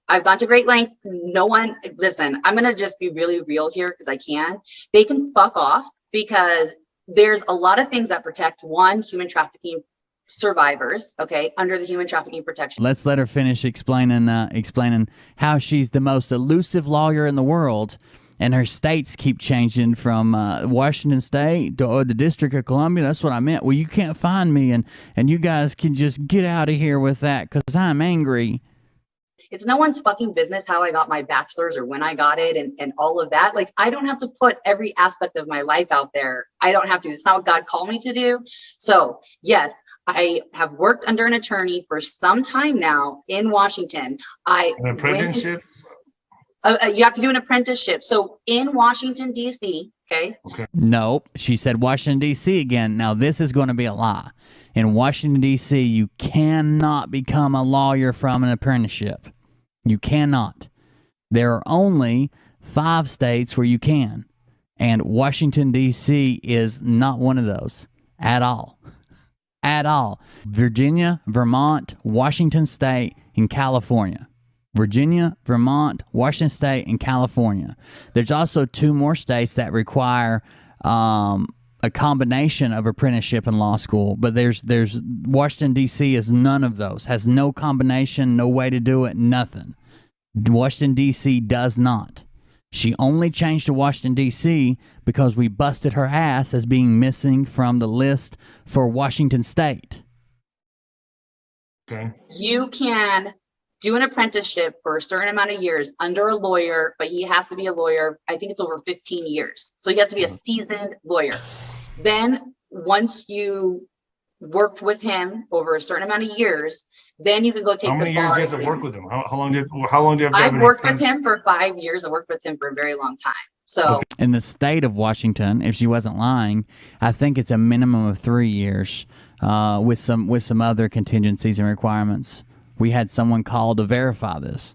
I've gone to great lengths. No one, listen, I'm going to just be really real here because I can. They can fuck off because there's a lot of things that protect, one, human trafficking survivors, okay, under the human trafficking protection. Let's let her finish explaining how she's the most elusive lawyer in the world, and her states keep changing from Washington State to the District of Columbia. That's what I meant. Well, you can't find me, and you guys can just get out of here with that because I'm angry. It's no one's fucking business how I got my bachelor's or when I got it and all of that. Like, I don't have to put every aspect of my life out there. I don't have to. It's not what God called me to do. So yes, I have worked under an attorney for some time now in Washington. An apprenticeship? You have to do an apprenticeship. So in Washington, D.C., okay? Nope. She said Washington, D.C. again. Now, this is going to be a lie. In Washington, D.C., you cannot become a lawyer from an apprenticeship. You cannot. There are only 5 states where you can. And Washington, D.C. is not one of those at all. At all. Virginia, Vermont, Washington State, and California. Virginia, Vermont, Washington State, and California. There's also 2 more states that require a combination of apprenticeship and law school, but there's Washington, D.C. is none of those. Has no combination, no way to do it, nothing. Washington, D.C. does not. She only changed to Washington, D.C. because we busted her ass as being missing from the list for Washington State. Okay. You can do an apprenticeship for a certain amount of years under a lawyer, but he has to be a lawyer. I think it's over 15 years. So he has to be a seasoned lawyer. Then once you worked with him over a certain amount of years, then you can go take the bar. How many years do you have to work with him? How long do you have to have I've worked with him for 5 years. I worked with him for a very long time. So in the state of Washington, if she wasn't lying, I think it's a minimum of 3 years with some other contingencies and requirements. We had someone call to verify this.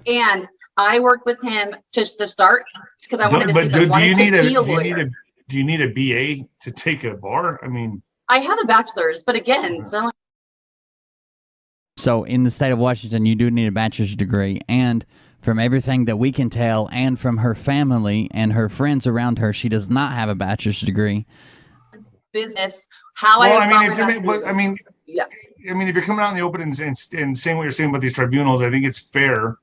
And I worked with him just to start because I wanted to see that wanted to be a lawyer. Do you need a BA to take a bar? I mean, I have a bachelor's, but again, so in the state of Washington, you do need a bachelor's degree. And from everything that we can tell, and from her family and her friends around her, she does not have a bachelor's degree. Business, how well, I mean, yeah. I mean, if you're coming out in the open and saying what you're saying about these tribunals, I think it's fair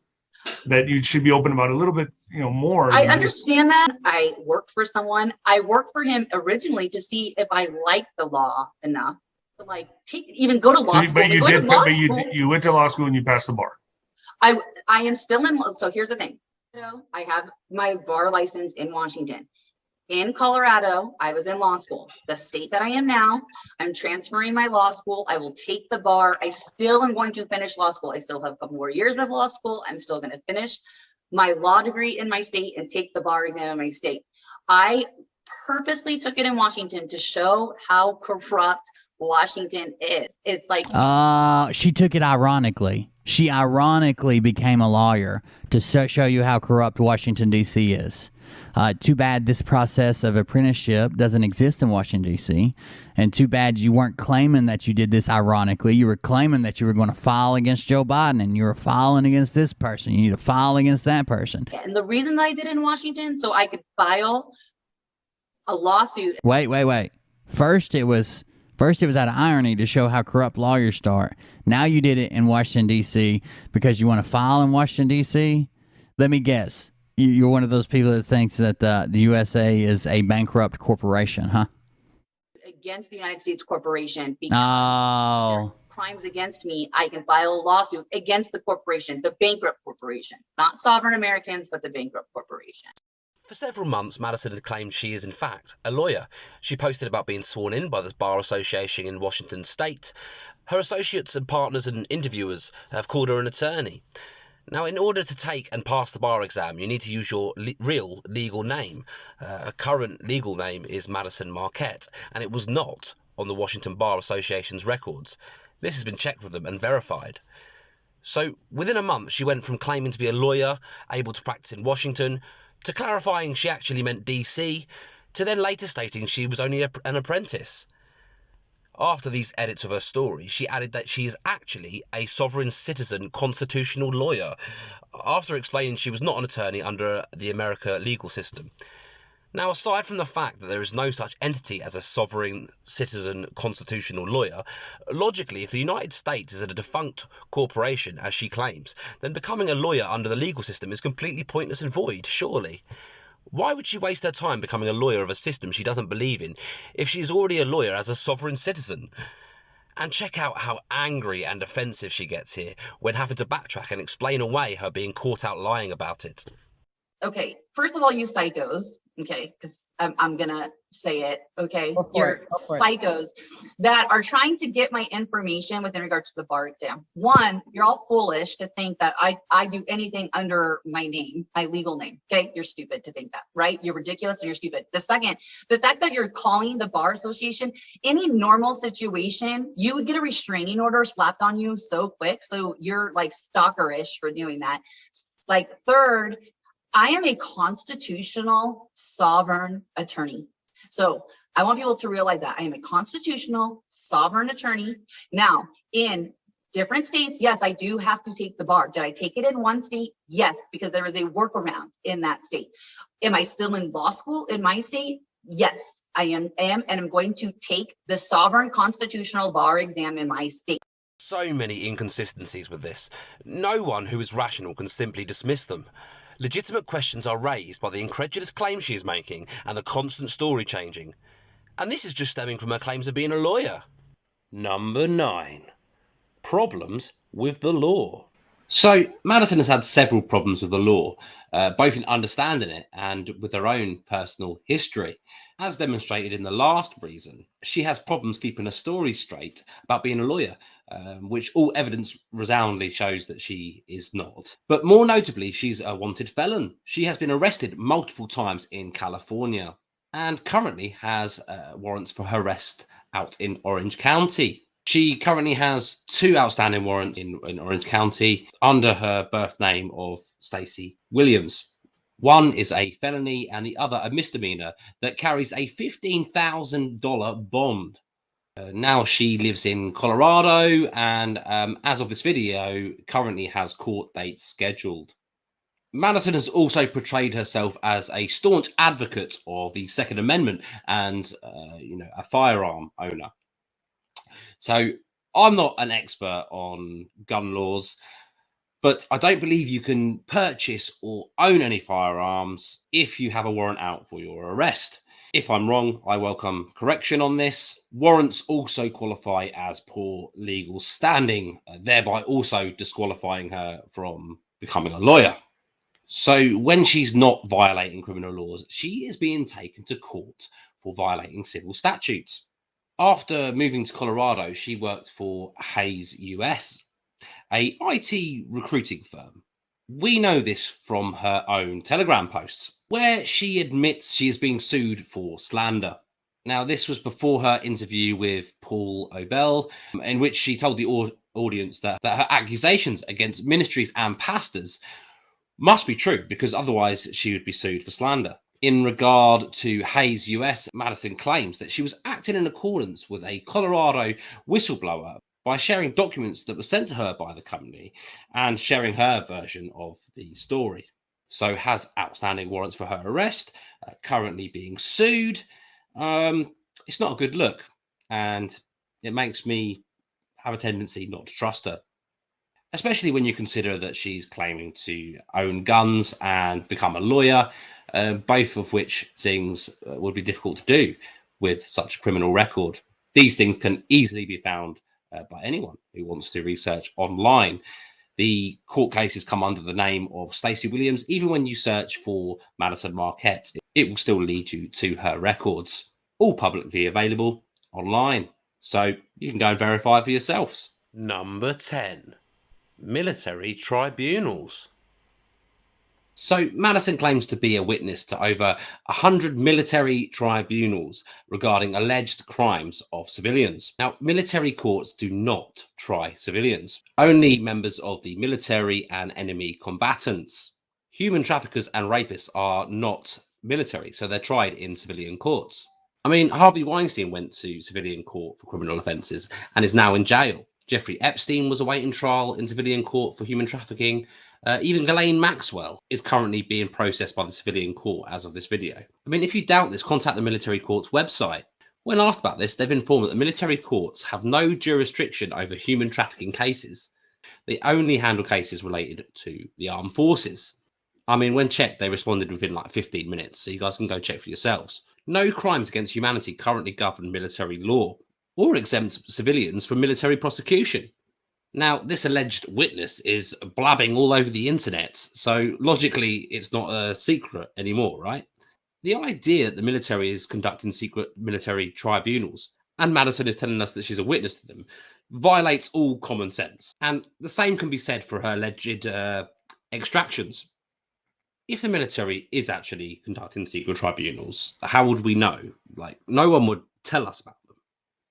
that you should be open about a little bit, more. I understand that. I worked for someone. I worked for him originally to see if I liked the law enough to even go to law school. But you went to law school and you passed the bar. I am still in. So here's the thing. I have my bar license in Washington. In Colorado, I was in law school. The state that I am now, I'm transferring my law school. I will take the bar. I still am going to finish law school. I still have a couple more years of law school. I'm still going to finish my law degree in my state and take the bar exam in my state. I purposely took it in Washington to show how corrupt Washington is. It's like she took it ironically. She ironically became a lawyer to show you how corrupt Washington, D.C. is. Too bad this process of apprenticeship doesn't exist in Washington, D.C. And too bad you weren't claiming that you did this ironically. You were claiming that you were going to file against Joe Biden and you were filing against this person. You need to file against that person. And the reason that I did it in Washington, so I could file a lawsuit. Wait. First it was out of irony to show how corrupt lawyers start. Now you did it in Washington, D.C. because you want to file in Washington, D.C.? Let me guess. You're one of those people that thinks that the USA is a bankrupt corporation, huh? Against the United States corporation. Because crimes against me, I can file a lawsuit against the corporation, the bankrupt corporation. Not sovereign Americans, but the bankrupt corporation. For several months, Madyson had claimed she is, in fact, a lawyer. She posted about being sworn in by the Bar Association in Washington State. Her associates and partners and interviewers have called her an attorney. Now, in order to take and pass the bar exam, you need to use your real legal name. A current legal name is Madyson Marquette, and it was not on the Washington Bar Association's records. This has been checked with them and verified. So, within a month, she went from claiming to be a lawyer, able to practice in Washington, to clarifying she actually meant DC, to then later stating she was only an apprentice. After these edits of her story, she added that she is actually a sovereign citizen constitutional lawyer, after explaining she was not an attorney under the American legal system. Now, aside from the fact that there is no such entity as a sovereign citizen constitutional lawyer, logically, if the United States is a defunct corporation, as she claims, then becoming a lawyer under the legal system is completely pointless and void, surely. Why would she waste her time becoming a lawyer of a system she doesn't believe in if she is already a lawyer as a sovereign citizen? And check out how angry and offensive she gets here when having to backtrack and explain away her being caught out lying about it. Okay, first of all, you psychos, okay, because I'm gonna say it, okay? You're psychos that are trying to get my information within regard to the bar exam. One, you're all foolish to think that I do anything under my name, my legal name, okay? You're stupid to think that, right? You're ridiculous and you're stupid. The second, the fact that you're calling the bar association, any normal situation, you would get a restraining order slapped on you so quick, so you're like stalkerish for doing that. Like, third, I am a constitutional sovereign attorney. So I want people to realize that I am a constitutional sovereign attorney. Now, in different states, yes, I do have to take the bar. Did I take it in one state? Yes, because there is a workaround in that state. Am I still in law school in my state? Yes, I am, and I'm going to take the sovereign constitutional bar exam in my state. So many inconsistencies with this. No one who is rational can simply dismiss them. Legitimate questions are raised by the incredulous claims she is making and the constant story changing. And this is just stemming from her claims of being a lawyer. Number 9. Problems with the law. So, Madyson has had several problems with the law, both in understanding it and with her own personal history. As demonstrated in the last reason, she has problems keeping her story straight about being a lawyer, which all evidence resoundingly shows that she is not. But more notably, she's a wanted felon. She has been arrested multiple times in California and currently has warrants for her arrest out in Orange County. She currently has 2 outstanding warrants in Orange County under her birth name of Stacey Williams. One is a felony and the other a misdemeanor that carries a $15,000 bond. Now she lives in Colorado and as of this video, currently has court dates scheduled. Madyson has also portrayed herself as a staunch advocate of the Second Amendment and, a firearm owner. So I'm not an expert on gun laws, but I don't believe you can purchase or own any firearms if you have a warrant out for your arrest. If I'm wrong, I welcome correction on this. Warrants also qualify as poor legal standing, thereby also disqualifying her from becoming a lawyer. So when she's not violating criminal laws, she is being taken to court for violating civil statutes. After moving to Colorado, she worked for Hayes US, a IT recruiting firm. We know this from her own Telegram posts, where she admits she is being sued for slander. Now, this was before her interview with Paul Obel, in which she told the audience that her accusations against ministries and pastors must be true, because otherwise she would be sued for slander. In regard to Hayes US, Madyson claims that she was acting in accordance with a Colorado whistleblower by sharing documents that were sent to her by the company and sharing her version of the story. So has outstanding warrants for her arrest, currently being sued. It's not a good look, and it makes me have a tendency not to trust her, especially when you consider that she's claiming to own guns and become a lawyer, both of which things would be difficult to do with such a criminal record. These things can easily be found by anyone who wants to research online. The court cases come under the name of Stacey Williams. Even when you search for Madyson Marquette, it will still lead you to her records, all publicly available online. So you can go and verify for yourselves. Number 10. military tribunals. So Madyson claims to be a witness to over 100 military tribunals regarding alleged crimes of civilians. Now, military courts do not try civilians, only members of the military and enemy combatants. Human traffickers and rapists are not military, so they're tried in civilian courts. I mean, Harvey Weinstein went to civilian court for criminal offences and is now in jail. Jeffrey Epstein was awaiting trial in civilian court for human trafficking. Even Ghislaine Maxwell is currently being processed by the civilian court as of this video. I mean, if you doubt this, contact the military court's website. When asked about this, they've informed that the military courts have no jurisdiction over human trafficking cases. They only handle cases related to the armed forces. I mean, when checked, they responded within like 15 minutes, so you guys can go check for yourselves. No crimes against humanity currently govern military law or exempt civilians from military prosecution. Now, this alleged witness is blabbing all over the internet, so logically it's not a secret anymore, right? The idea that the military is conducting secret military tribunals, and Madyson is telling us that she's a witness to them, violates all common sense. And the same can be said for her alleged extractions. If the military is actually conducting secret tribunals, how would we know? Like, no one would tell us about them.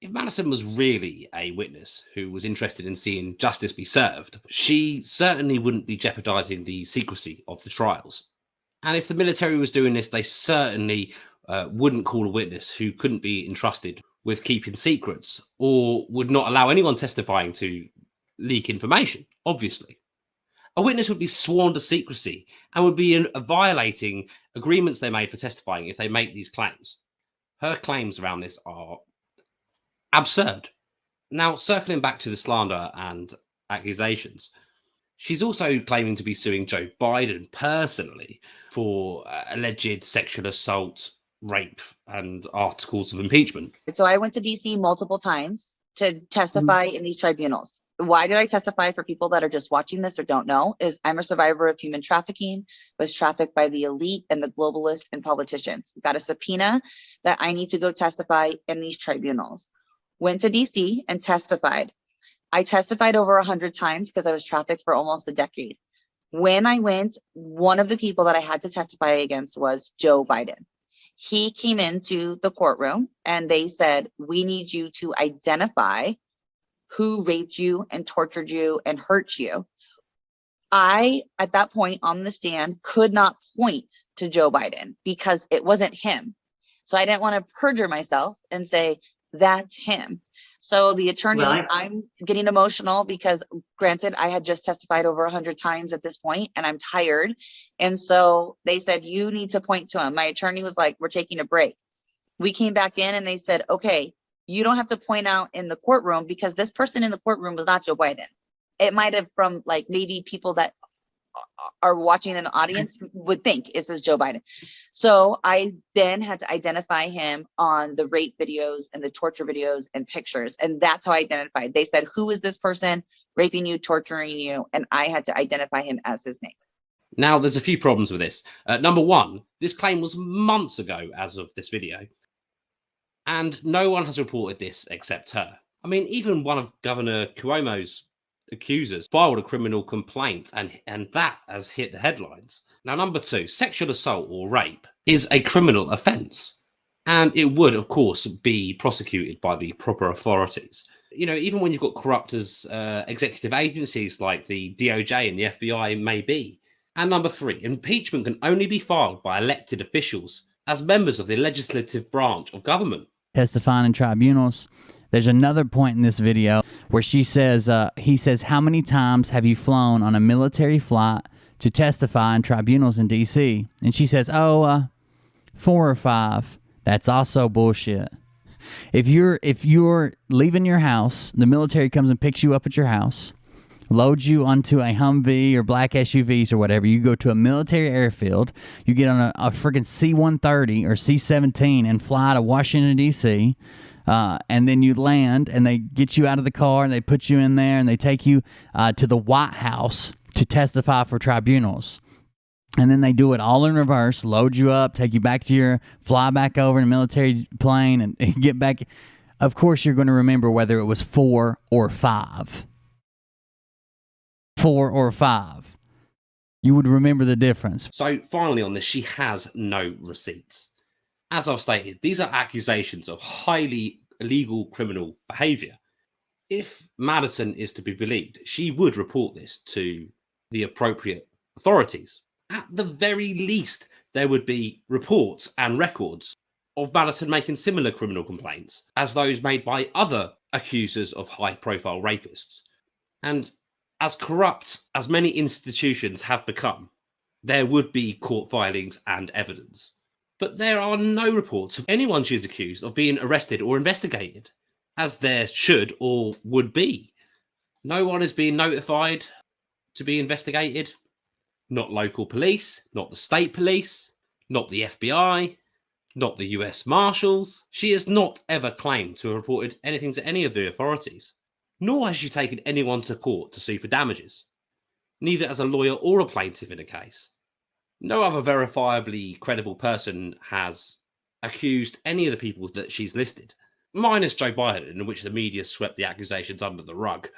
If Madyson was really a witness who was interested in seeing justice be served, she certainly wouldn't be jeopardizing the secrecy of the trials. And if the military was doing this, they certainly wouldn't call a witness who couldn't be entrusted with keeping secrets, or would not allow anyone testifying to leak information, obviously. A witness would be sworn to secrecy and would be violating agreements they made for testifying if they make these claims. Her claims around this are absurd. Now, circling back to the slander and accusations, she's also claiming to be suing Joe Biden personally for alleged sexual assault, rape, and articles of impeachment. So I went to DC multiple times to testify in these tribunals. Why did I testify, for people that are just watching this or don't know, is I'm a survivor of human trafficking, was trafficked by the elite and the globalists and politicians. Got a subpoena that I need to go testify in these tribunals. Went to DC and testified. I testified over 100 times because I was trafficked for almost a decade. When I went, one of the people that I had to testify against was Joe Biden. He came into the courtroom and they said, we need you to identify who raped you and tortured you and hurt you. I, at that point on the stand, could not point to Joe Biden because it wasn't him. So I didn't want to perjure myself and say, that's him. So the attorney, right. I'm getting emotional because granted, I had just testified over 100 times at this point and I'm tired. And so they said, you need to point to him. My attorney was like, we're taking a break. We came back in and they said, okay, you don't have to point out in the courtroom because this person in the courtroom was not Joe Biden. It might have, from like maybe people that are watching in the audience would think this is Joe Biden. So I then had to identify him on the rape videos and the torture videos and pictures. And that's how I identified. They said, who is this person raping you, torturing you? And I had to identify him as his name. Now, there's a few problems with this. Number one, this claim was months ago as of this video. And no one has reported this except her. I mean, even one of Governor Cuomo's accusers filed a criminal complaint, and that has hit the headlines. Now, number two, sexual assault or rape is a criminal offence. And it would, of course, be prosecuted by the proper authorities. You know, even when you've got corrupt as executive agencies like the DOJ and the FBI may be. And number three, impeachment can only be filed by elected officials as members of the legislative branch of government. Testifying in tribunals. There's another point in this video where she says, he says, how many times have you flown on a military flight to testify in tribunals in D.C.? And she says, 4 or 5. That's also bullshit. If you're leaving your house, the military comes and picks you up at your house, loads you onto a Humvee or black SUVs or whatever. You go to a military airfield, you get on a freaking C-130 or C-17 and fly to Washington, D.C., and then you land and they get you out of the car and they put you in there and they take you to the White House to testify for tribunals. And then they do it all in reverse, load you up, take you back to fly back over in a military plane and get back. Of course, you're going to remember whether it was 4 or 5. 4 or 5. You would remember the difference. So finally on this, she has no receipts. As I've stated, these are accusations of highly illegal criminal behaviour. If Madyson is to be believed, she would report this to the appropriate authorities. At the very least, there would be reports and records of Madyson making similar criminal complaints as those made by other accusers of high-profile rapists. And as corrupt as many institutions have become, there would be court filings and evidence. But there are no reports of anyone she's accused of being arrested or investigated, as there should or would be. No one is being notified to be investigated. Not local police, not the state police, not the FBI, not the US Marshals. She has not ever claimed to have reported anything to any of the authorities, nor has she taken anyone to court to sue for damages, neither as a lawyer or a plaintiff in a case. No other verifiably credible person has accused any of the people that she's listed, minus Joe Biden, in which the media swept the accusations under the rug.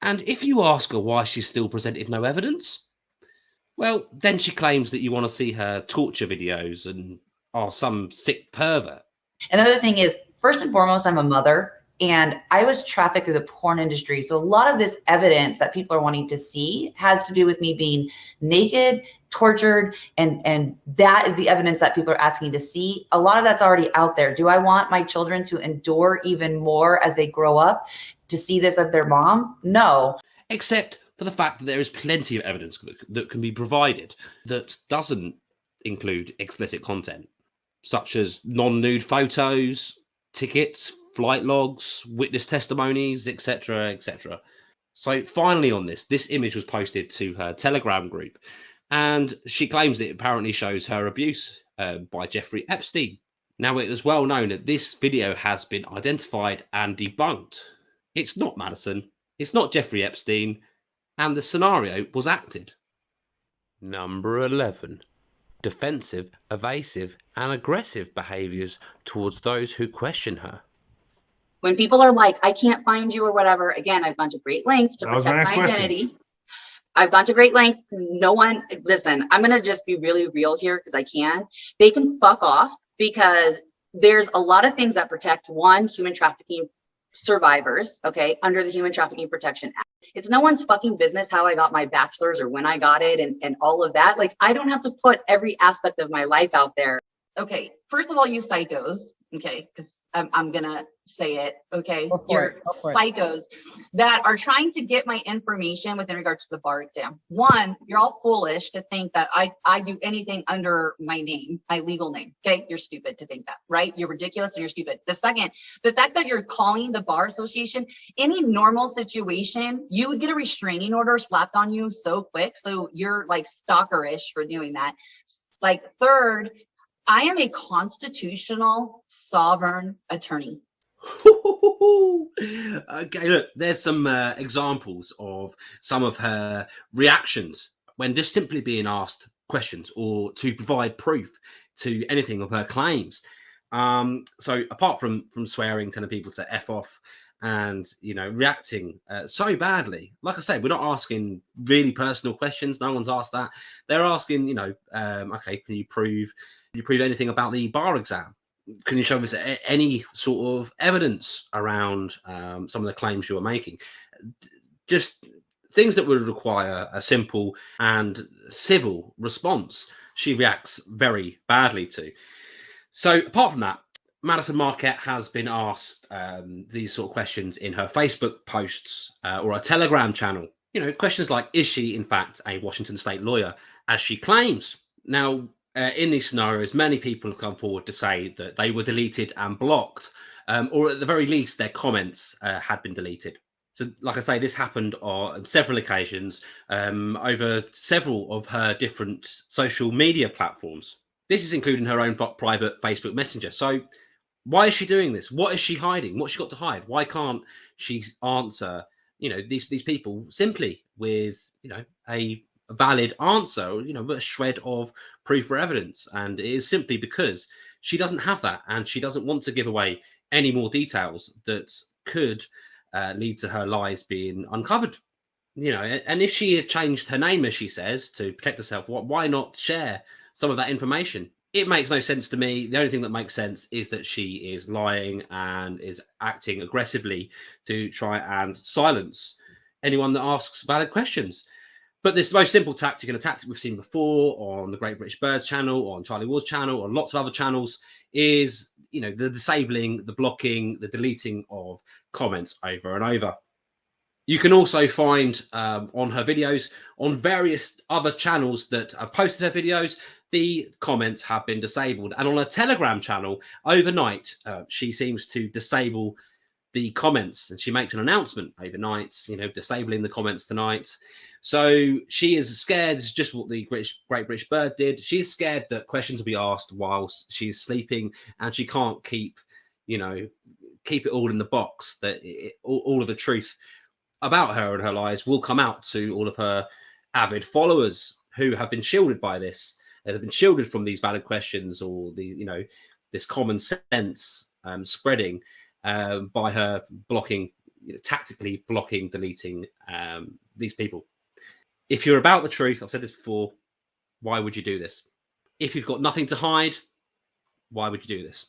And if you ask her why she's still presented no evidence, well, then she claims that you want to see her torture videos and are some sick pervert. Another thing is, first and foremost, I'm a mother, and I was trafficked through the porn industry. So a lot of this evidence that people are wanting to see has to do with me being naked, tortured, and that is the evidence that people are asking to see. A lot of that's already out there. Do I want my children to endure even more as they grow up to see this of their mom? No. Except for the fact that there is plenty of evidence that can be provided that doesn't include explicit content, such as non-nude photos, tickets, flight logs, witness testimonies, etc., etc. So finally on this image was posted to her Telegram group, and she claims it apparently shows her abuse by Jeffrey Epstein. Now, it is well known that this video has been identified and debunked. It's not Madyson, it's not Jeffrey Epstein, and the scenario was acted. Number 11. Defensive, evasive, and aggressive behaviours towards those who question her. When people are like, I can't find you or whatever, again, I've gone to great lengths to protect my identity. I've gone to great lengths. No one, listen, I'm going to just be really real here because I can. They can fuck off, because there's a lot of things that protect, one, human trafficking survivors, okay, under the Human Trafficking Protection Act. It's no one's fucking business how I got my bachelor's or when I got it and all of that. Like, I don't have to put every aspect of my life out there. Okay, first of all, you psychos, okay, because I'm gonna say it, okay? You're psychos that are trying to get my information within regards to the bar exam. One, you're all foolish to think that I do anything under my name, my legal name, okay? You're stupid to think that, right? You're ridiculous and you're stupid. The second, the fact that you're calling the bar association, any normal situation, you would get a restraining order slapped on you so quick, so you're like stalkerish for doing that. Like, third, I am a constitutional sovereign attorney. Okay, look, there's some examples of some of her reactions when just simply being asked questions or to provide proof to anything of her claims. So apart from swearing, telling people to F off and, you know, reacting so badly, like I say, we're not asking really personal questions. No one's asked that. They're asking, you know, okay, can you prove anything about the bar exam? Can you show us any sort of evidence around some of the claims you are making? Just things that would require a simple and civil response. She reacts very badly to. So apart from that, Madyson Marquette has been asked these sort of questions in her Facebook posts or a Telegram channel. You know, questions like, is she in fact a Washington state lawyer, as she claims? Now, in these scenarios, many people have come forward to say that they were deleted and blocked, or at the very least, their comments had been deleted. So, like I say, this happened on several occasions over several of her different social media platforms. This is including her own private Facebook Messenger. So, why is she doing this? What is she hiding? What's she got to hide? Why can't she answer, you know, these people simply with, you know, a valid answer, you know, a shred of proof or evidence? And it is simply because she doesn't have that, and she doesn't want to give away any more details that could lead to her lies being uncovered. You know, and if she had changed her name, as she says, to protect herself, why not share some of that information? It makes no sense to me. The only thing that makes sense is that she is lying and is acting aggressively to try and silence anyone that asks valid questions. But this most simple tactic, and a tactic we've seen before on the Great British Birds channel, on Charlie Ward's channel, on lots of other channels, is, you know, the disabling, the blocking, the deleting of comments over and over. You can also find on her videos, on various other channels that have posted her videos, the comments have been disabled. And on her Telegram channel, overnight, she seems to disable the comments, and she makes an announcement overnight, you know, disabling the comments tonight. So she is scared, just what the Great British Bird did. She's scared that questions will be asked whilst she's sleeping, and she can't keep, you know, keep it all in the box, that all of the truth about her and her lies will come out to all of her avid followers who have been shielded by this. They have been shielded from these valid questions, or the, you know, this common sense spreading by her blocking, you know, tactically blocking, deleting these people. If you're about the truth, I've said this before, why would you do this? If you've got nothing to hide, why would you do this?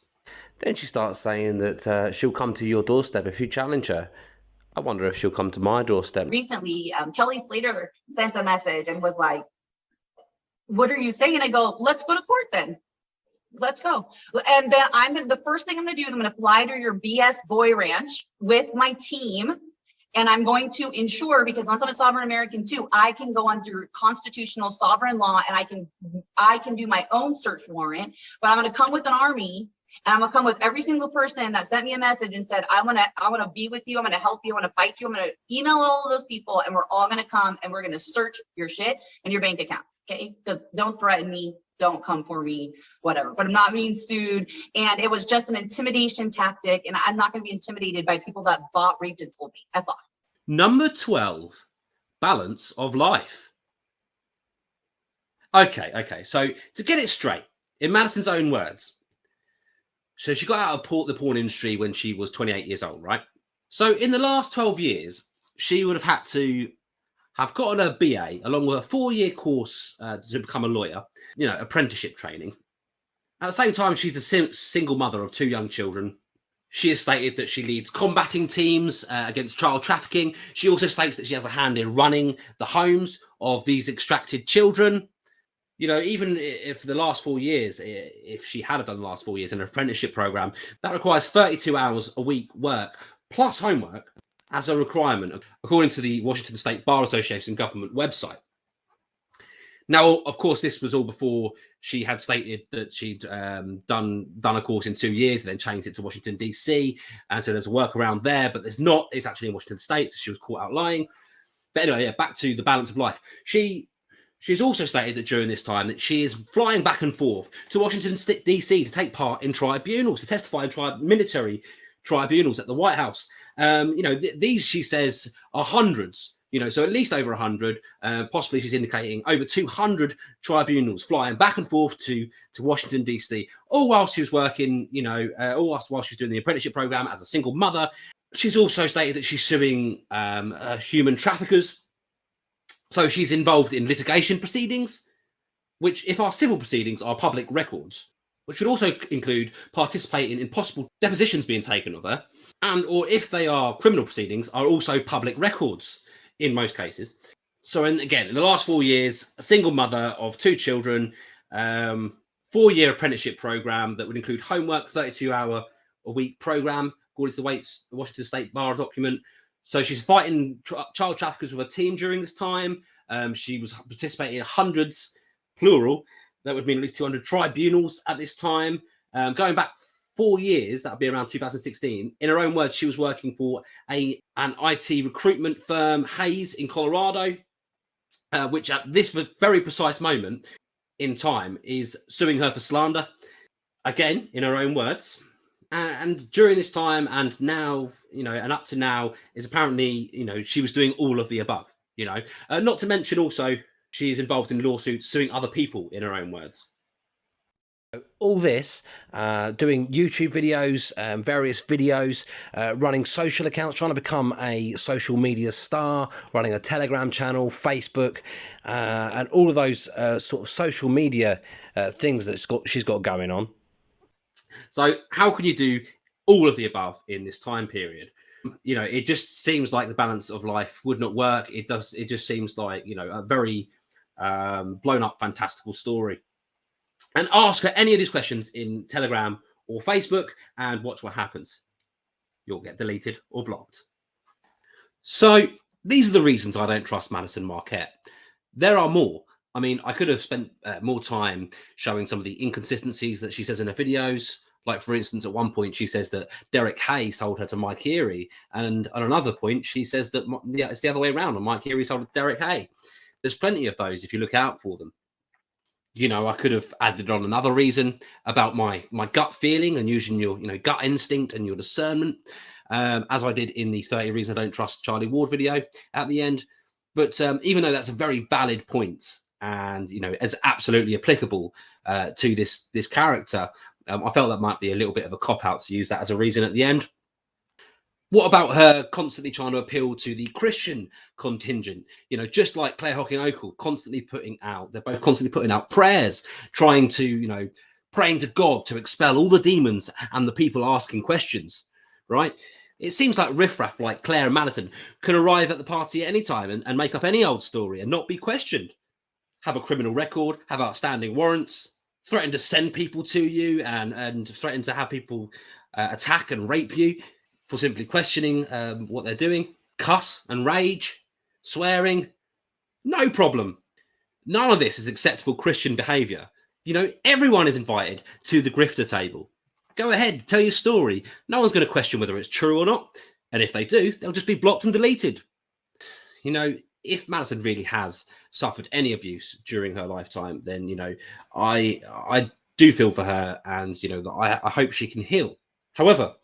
Then she starts saying that she'll come to your doorstep if you challenge her. I wonder if she'll come to my doorstep. Recently, Kelly Slater sent a message and was like, what are you saying? I go, let's go to court then. Let's go. And then the first thing I'm going to do is I'm going to fly to your BS boy ranch with my team. And I'm going to ensure, because once I'm a sovereign American too, I can go under constitutional sovereign law, and I can do my own search warrant. But I'm going to come with an army, and I'm gonna come with every single person that sent me a message and said, I wanna be with you, I'm gonna help you, I'm gonna fight you, I'm gonna email all of those people, and we're all gonna come and we're gonna search your shit and your bank accounts, okay? Because don't threaten me, don't come for me, whatever. But I'm not being sued, and it was just an intimidation tactic, and I'm not gonna be intimidated by people that bought, raped, and sold me. I thought. Number 12, balance of life. Okay, so to get it straight, in Madyson's own words, so she got out of the porn industry when she was 28 years old, right? So in the last 12 years, she would have had to have gotten a BA along with a 4-year course to become a lawyer, you know, apprenticeship training. At the same time, she's a single mother of 2 young children. She has stated that she leads combating teams against child trafficking. She also states that she has a hand in running the homes of these extracted children. You know, even if the last 4 years, if she had done the last 4 years in an apprenticeship program, that requires 32 hours a week work plus homework as a requirement, according to the Washington State Bar Association government website. Now, of course, this was all before she had stated that she'd done a course in 2 years, and then changed it to Washington, D.C. And so there's a workaround there, but there's not. It's actually in Washington State, so she was caught out lying. But anyway, yeah, back to the balance of life. She's also stated that during this time that she is flying back and forth to Washington, D.C. to take part in tribunals, to testify in military tribunals at the White House. You know, these, she says, are hundreds, you know, so at least over 100, possibly she's indicating over 200 tribunals flying back and forth to Washington, D.C., all while she was working, you know, all while she was doing the apprenticeship program as a single mother. She's also stated that she's suing human traffickers. So she's involved in litigation proceedings, which, if our civil proceedings are public records, which would also include participating in possible depositions being taken of her, and or if they are criminal proceedings, are also public records in most cases. So, and again, in the last 4 years, a single mother of 2 children, 4-year apprenticeship program that would include homework, 32-hour-a-week program, according to the Washington State Bar document. So she's fighting child traffickers with a team during this time. She was participating in hundreds, plural, that would mean at least 200 tribunals at this time. Going back 4 years, that would be around 2016. In her own words, she was working for an IT recruitment firm, Hayes, in Colorado, which at this very precise moment in time is suing her for slander. Again, in her own words. And during this time and now, you know, and up to now, is apparently, you know, she was doing all of the above, you know. Not to mention also, she is involved in lawsuits suing other people, in her own words. All this, doing YouTube videos, various videos, running social accounts, trying to become a social media star, running a Telegram channel, Facebook, and all of those sort of social media things that she's got going on. So how can you do all of the above in this time period? You know, it just seems like the balance of life would not work. It just seems like, you know, a very blown up fantastical story. And ask her any of these questions in Telegram or Facebook and watch what happens. You'll get deleted or blocked. So these are the reasons I don't trust Madyson Marquette. There are more. I mean, I could have spent more time showing some of the inconsistencies that she says in her videos. Like, for instance, at one point, she says that Derek Hay sold her to Mike Erie. And at another point, she says that it's the other way around, and Mike Erie sold to Derek Hay. There's plenty of those if you look out for them. You know, I could have added on another reason about my gut feeling and using your, you know, gut instinct and your discernment, as I did in the 30 Reasons I Don't Trust Charlie Ward video at the end. But even though that's a very valid point and, you know, it's absolutely applicable to this character, I felt that might be a little bit of a cop-out to use that as a reason at the end. What about her constantly trying to appeal to the Christian contingent? You know, just like Claire Hocking Oakle, they're both constantly putting out prayers, trying to, you know, praying to God to expel all the demons and the people asking questions, right? It seems like riffraff like Claire and Madyson can arrive at the party at any time and make up any old story and not be questioned. Have a criminal record, have outstanding warrants, threaten to send people to you and threaten to have people attack and rape you for simply questioning what they're doing, cuss and rage, swearing, no problem. None of this is acceptable Christian behavior. You know, everyone is invited to the grifter table. Go ahead, tell your story. No one's going to question whether it's true or not. And if they do, they'll just be blocked and deleted. You know, if Madyson really has suffered any abuse during her lifetime, then, you know, I do feel for her and, you know, I hope she can heal. However,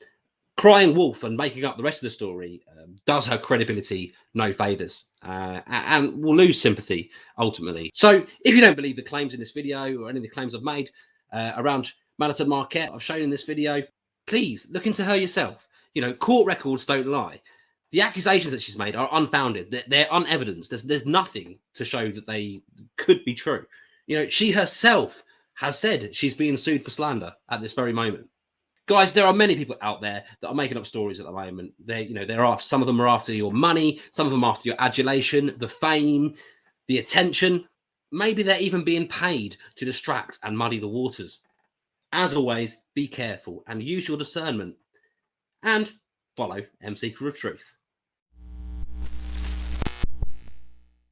crying wolf and making up the rest of the story does her credibility no favours and will lose sympathy ultimately. So if you don't believe the claims in this video or any of the claims I've made around Madyson Marquette I've shown in this video, please look into her yourself. You know, court records don't lie. The accusations that she's made are unfounded. They're unevidenced. There's nothing to show that they could be true. You know, she herself has said she's being sued for slander at this very moment. Guys, there are many people out there that are making up stories at the moment. Some of them are after your money, some of them after your adulation, the fame, the attention. Maybe they're even being paid to distract and muddy the waters. As always, be careful and use your discernment. And follow M Seeker of Truth.